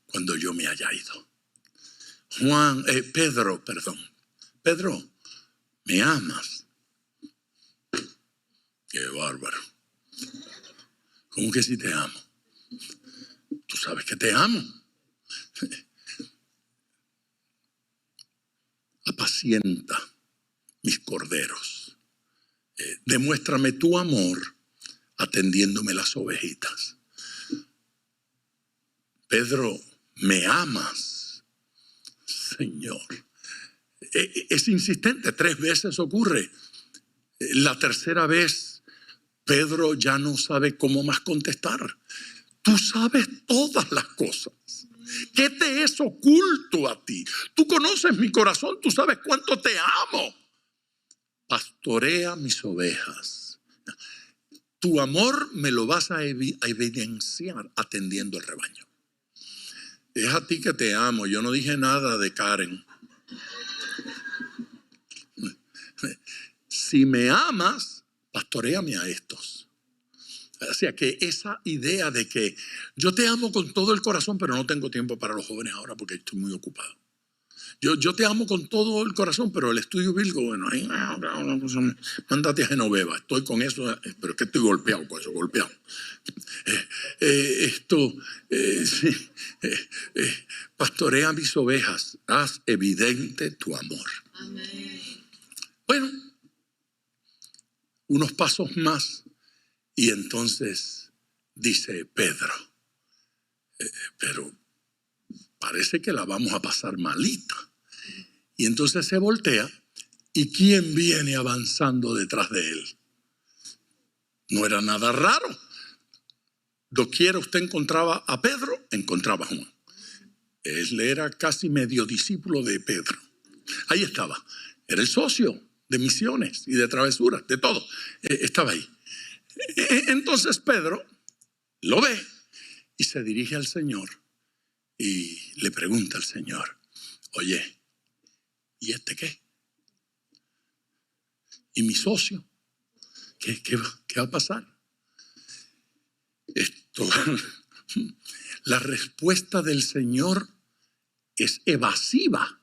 cuando yo me haya ido. Pedro, ¿me amas? Qué bárbaro. ¿Cómo que si te amo? Tú sabes que te amo. Apacienta mis corderos. Demuéstrame tu amor atendiéndome las ovejitas. Pedro, ¿me amas? Señor. Es insistente, 3 veces ocurre. La tercera vez, Pedro ya no sabe cómo más contestar. Tú sabes todas las cosas. ¿Qué te es oculto a ti? Tú conoces mi corazón, tú sabes cuánto te amo. Pastorea mis ovejas. Tu amor me lo vas a evidenciar atendiendo el rebaño. Es a ti que te amo. Yo no dije nada de Karen. Si me amas, pastoréame a estos. O sea que esa idea de que yo te amo con todo el corazón, pero no tengo tiempo para los jóvenes ahora porque estoy muy ocupado. Yo te amo con todo el corazón, pero el estudio bíblico, bueno, ahí, mándate a Genoveva. Estoy con eso, pero es que estoy golpeado con eso, golpeado. Pastorea mis ovejas, haz evidente tu amor. Amén. Bueno, unos pasos más y entonces dice Pedro, pero parece que la vamos a pasar malita. Y entonces se voltea y ¿quién viene avanzando detrás de él? No era nada raro. Doquiera usted encontraba a Pedro, encontraba a Juan. Él era casi medio discípulo de Pedro. Ahí estaba. Era el socio de misiones y de travesuras, de todo. Estaba ahí. Entonces Pedro lo ve y se dirige al Señor y le pregunta al Señor, oye, ¿y este qué? ¿Y mi socio? ¿Qué va a pasar? La respuesta del Señor es evasiva.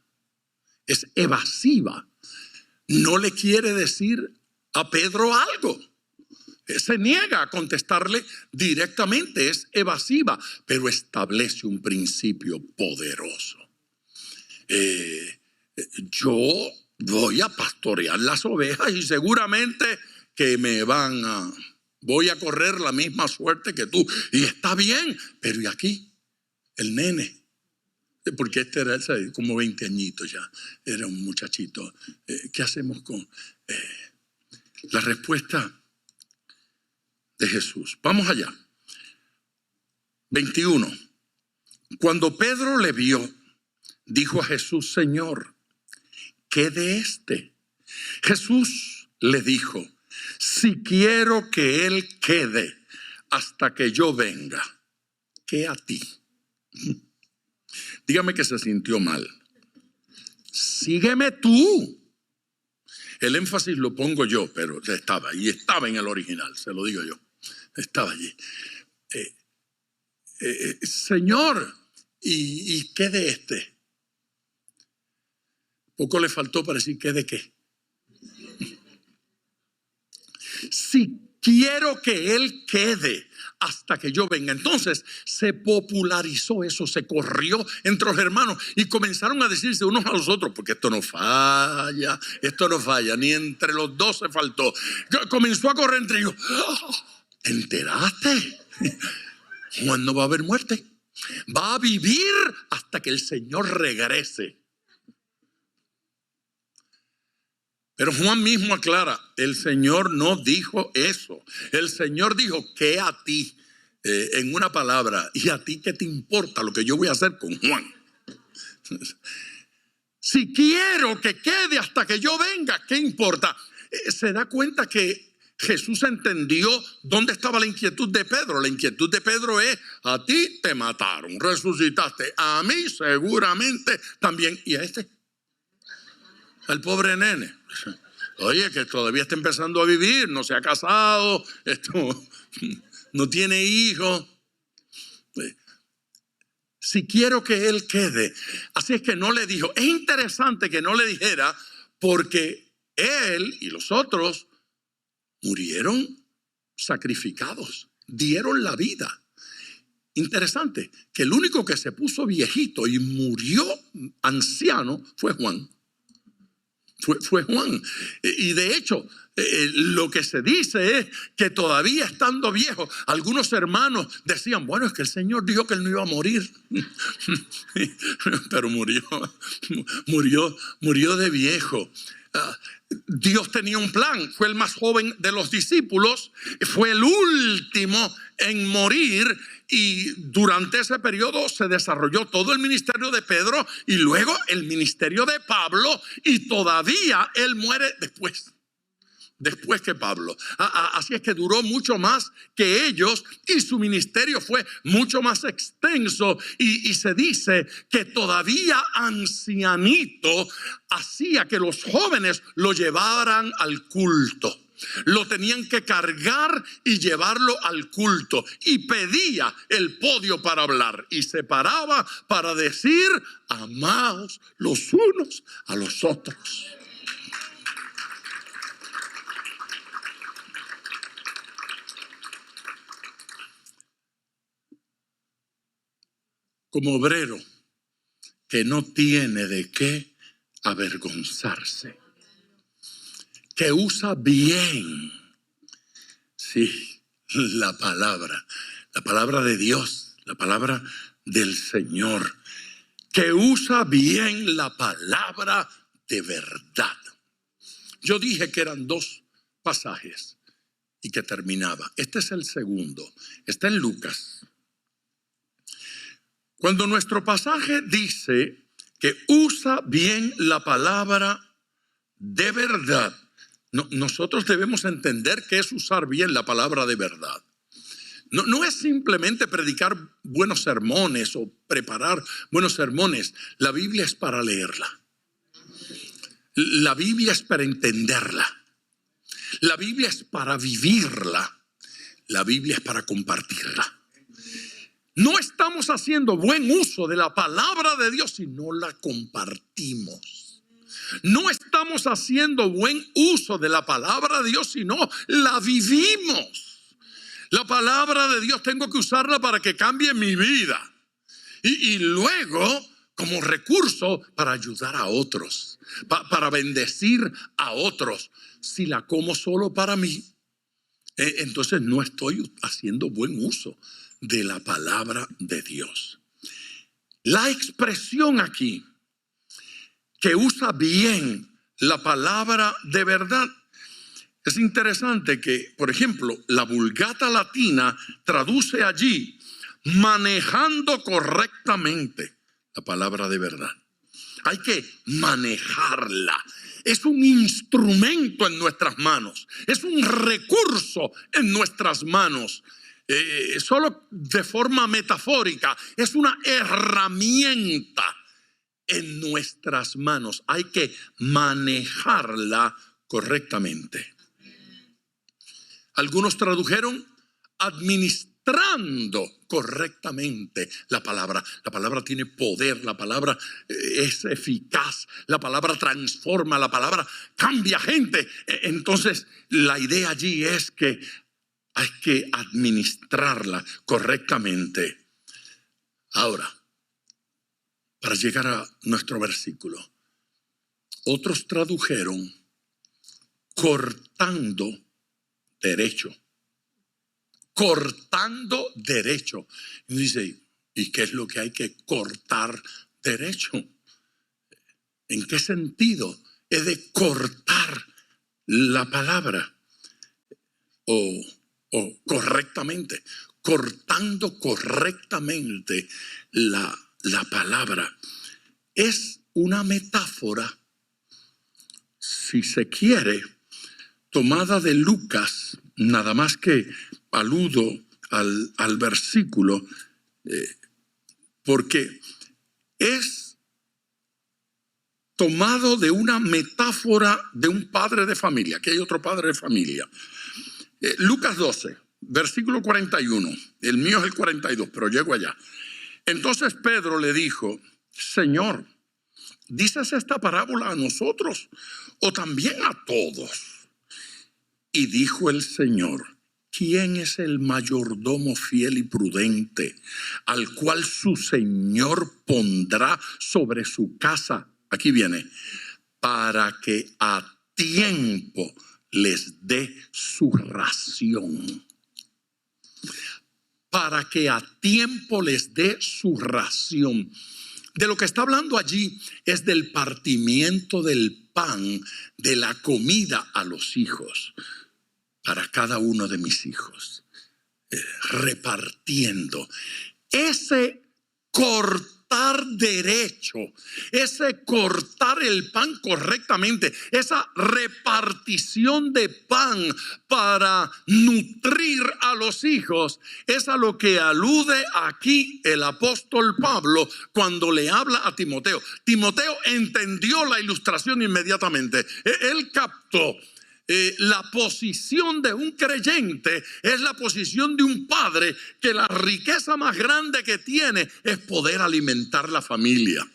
Es evasiva. No le quiere decir a Pedro algo. Se niega a contestarle directamente, es evasiva, pero establece un principio poderoso. Yo voy a pastorear las ovejas y seguramente que voy a correr la misma suerte que tú. Y está bien, pero ¿y aquí? El nene. Porque este era como 20 añitos ya, era un muchachito. ¿Qué hacemos con la respuesta de Jesús? Vamos allá. 21. Cuando Pedro le vio, dijo a Jesús: Señor, ¿qué de este? Jesús le dijo: si quiero que él quede hasta que yo venga, ¿qué a ti? Dígame que se sintió mal. Sígueme tú. El énfasis lo pongo yo, pero estaba en el original, se lo digo yo. Estaba allí. Señor, ¿y qué de este? Poco le faltó para decir ¿qué de qué? Si quiero que él quede hasta que yo venga. Entonces se popularizó eso, se corrió entre los hermanos y comenzaron a decirse unos a los otros, porque esto no falla, ni entre los dos se faltó. Comenzó a correr entre ellos. ¿Te enteraste? Juan no va a haber muerte, va a vivir hasta que el Señor regrese. Pero Juan mismo aclara, el Señor no dijo eso. El Señor dijo que a ti, en una palabra, ¿y a ti qué te importa lo que yo voy a hacer con Juan? Si quiero que quede hasta que yo venga, ¿qué importa? Se da cuenta que Jesús entendió dónde estaba la inquietud de Pedro. La inquietud de Pedro es: a ti te mataron, resucitaste, a mí seguramente también. ¿Y a este? Al pobre nene. Oye, que todavía está empezando a vivir, no se ha casado, no tiene hijos. Si quiero que él quede. Así es que no le dijo. Es interesante que no le dijera, porque él y los otros murieron sacrificados, dieron la vida. Interesante que el único que se puso viejito y murió anciano fue Juan. Fue Juan. Y de hecho, lo que se dice es que todavía estando viejo, algunos hermanos decían: bueno, es que el Señor dijo que él no iba a morir. Pero murió de viejo. Dios tenía un plan. Fue el más joven de los discípulos, fue el último en morir, y durante ese periodo se desarrolló todo el ministerio de Pedro y luego el ministerio de Pablo, y todavía él muere después que Pablo. Así es que duró mucho más que ellos y su ministerio fue mucho más extenso, y se dice que todavía ancianito hacía que los jóvenes lo llevaran al culto. Lo tenían que cargar y llevarlo al culto, y pedía el podio para hablar y se paraba para decir: amaos los unos a los otros. Como obrero que no tiene de qué avergonzarse, que usa bien, sí, la palabra de Dios, la palabra del Señor, que usa bien la palabra de verdad. Yo dije que eran 2 pasajes y que terminaba. Este es el segundo, está en Lucas. Cuando nuestro pasaje dice que usa bien la palabra de verdad, nosotros debemos entender qué es usar bien la palabra de verdad. No es simplemente predicar buenos sermones o preparar buenos sermones. La Biblia es para leerla. La Biblia es para entenderla. La Biblia es para vivirla. La Biblia es para compartirla. No estamos haciendo buen uso de la palabra de Dios si no la compartimos. No estamos haciendo buen uso de la palabra de Dios si no la vivimos. La palabra de Dios tengo que usarla para que cambie mi vida. Y luego como recurso para ayudar a otros, para bendecir a otros. Si la como solo para mí, entonces no estoy haciendo buen uso de la palabra de Dios. La expresión aquí que usa bien la palabra de verdad, es interesante que, por ejemplo, la Vulgata Latina traduce allí manejando correctamente la palabra de verdad. Hay que manejarla. Es un instrumento en nuestras manos. Es un recurso en nuestras manos. Solo de forma metafórica, es una herramienta en nuestras manos. Hay que manejarla correctamente. Algunos tradujeron administrando correctamente la palabra. La palabra tiene poder, la palabra es eficaz, la palabra transforma, la palabra cambia gente. Entonces, la idea allí es que hay que administrarla correctamente. Ahora, para llegar a nuestro versículo, otros tradujeron cortando derecho. Cortando derecho. Y dice, ¿y qué es lo que hay que cortar derecho? ¿En qué sentido es de cortar la palabra? O correctamente, cortando correctamente la palabra. Es una metáfora, si se quiere, tomada de Lucas, nada más que aludo al versículo, porque es tomado de una metáfora de un padre de familia. Aquí hay otro padre de familia. Lucas 12, versículo 41. El mío es el 42, pero llego allá. Entonces Pedro le dijo, Señor, ¿dices esta parábola a nosotros o también a todos? Y dijo el Señor, ¿quién es el mayordomo fiel y prudente, al cual su Señor pondrá sobre su casa? Aquí viene, para que a tiempo les dé su ración. Para que a tiempo les dé su ración. De lo que está hablando allí es del partimiento del pan, de la comida a los hijos. Para cada uno de mis hijos. Repartiendo. Ese cortar derecho, ese cortar el pan correctamente, esa repartición de pan para nutrir a los hijos, es a lo que alude aquí el apóstol Pablo cuando le habla a Timoteo. Timoteo entendió la ilustración inmediatamente. Él captó. La posición de un creyente es la posición de un padre que la riqueza más grande que tiene es poder alimentar la familia.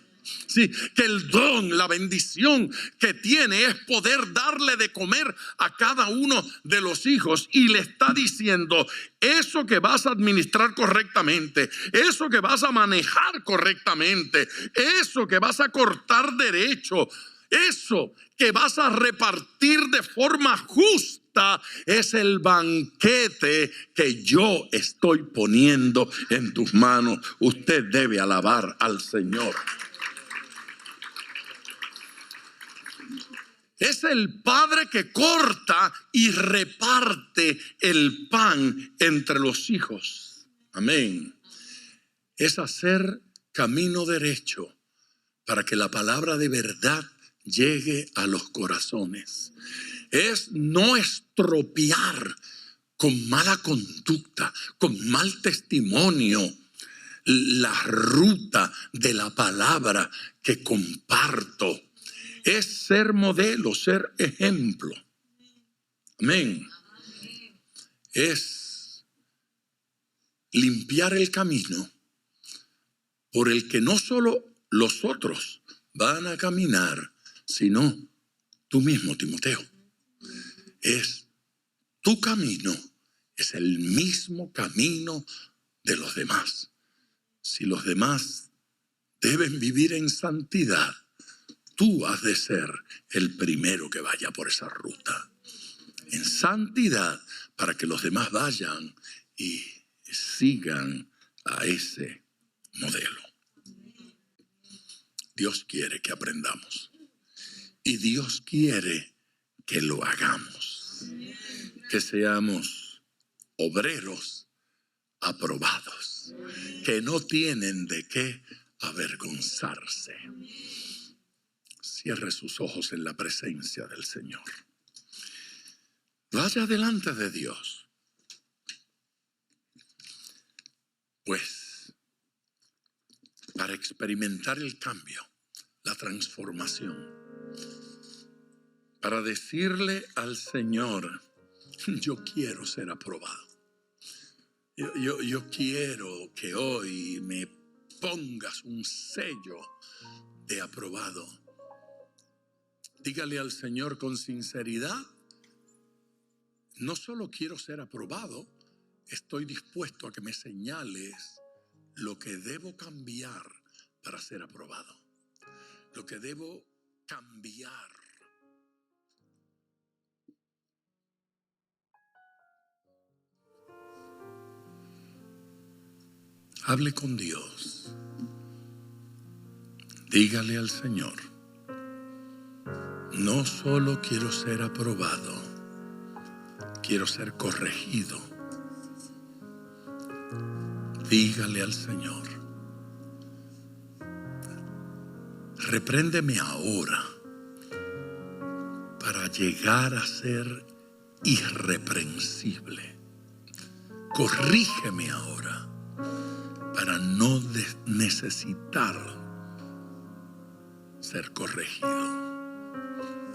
Sí, que el don, la bendición que tiene es poder darle de comer a cada uno de los hijos. Y le está diciendo, eso que vas a administrar correctamente, eso que vas a manejar correctamente, eso que vas a cortar derecho, eso que vas a repartir de forma justa es el banquete que yo estoy poniendo en tus manos. Usted debe alabar al Señor. Es el Padre que corta y reparte el pan entre los hijos. Amén. Es hacer camino derecho para que la palabra de verdad llegue a los corazones. Es no estropear con mala conducta, con mal testimonio, la ruta de la palabra que comparto. Es ser modelo, ser ejemplo. Amén. Es limpiar el camino por el que no solo los otros van a caminar, sino tú mismo, Timoteo. Es tu camino, es el mismo camino de los demás. Si los demás deben vivir en santidad, tú has de ser el primero que vaya por esa ruta. En santidad, para que los demás vayan y sigan a ese modelo. Dios quiere que aprendamos. Y Dios quiere que lo hagamos. Que seamos obreros aprobados. Que no tienen de qué avergonzarse. Cierre sus ojos en la presencia del Señor. Vaya delante de Dios. Pues, para experimentar el cambio, la transformación, para decirle al Señor, yo quiero ser aprobado. Yo quiero que hoy me pongas un sello de aprobado. Dígale al Señor con sinceridad, no solo quiero ser aprobado, estoy dispuesto a que me señales lo que debo cambiar para ser aprobado. Lo que debo cambiar. Hable con Dios. Dígale al Señor, no solo quiero ser aprobado, quiero ser corregido. Dígale al Señor, repréndeme ahora para llegar a ser irreprensible. Corrígeme ahora para no necesitar ser corregido.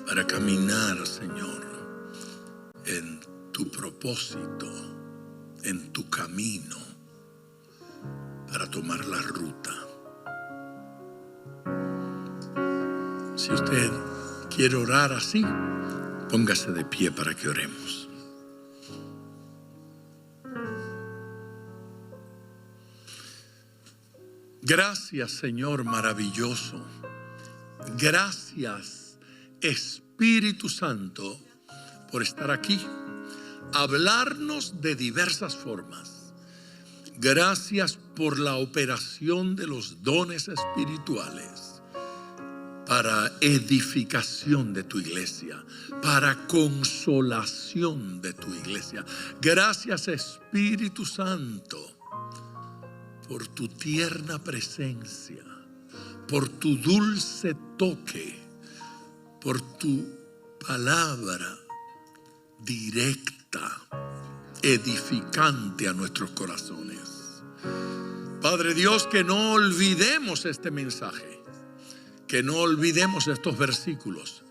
Para caminar, Señor, en tu propósito, en tu camino, para tomar la ruta. Si usted quiere orar así, póngase de pie para que oremos. Gracias, Señor maravilloso. Gracias, Espíritu Santo, por estar aquí, hablarnos de diversas formas. Gracias por la operación de los dones espirituales para edificación de tu iglesia, para consolación de tu iglesia. Gracias, Espíritu Santo, por tu tierna presencia, por tu dulce toque, por tu palabra directa, edificante a nuestros corazones. Padre Dios, que no olvidemos este mensaje, que no olvidemos estos versículos,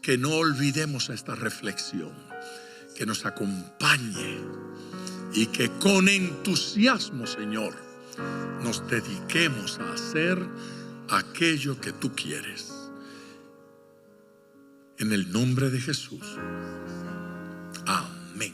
que no olvidemos esta reflexión, que nos acompañe y que con entusiasmo, Señor, nos dediquemos a hacer aquello que tú quieres. En el nombre de Jesús. Amén.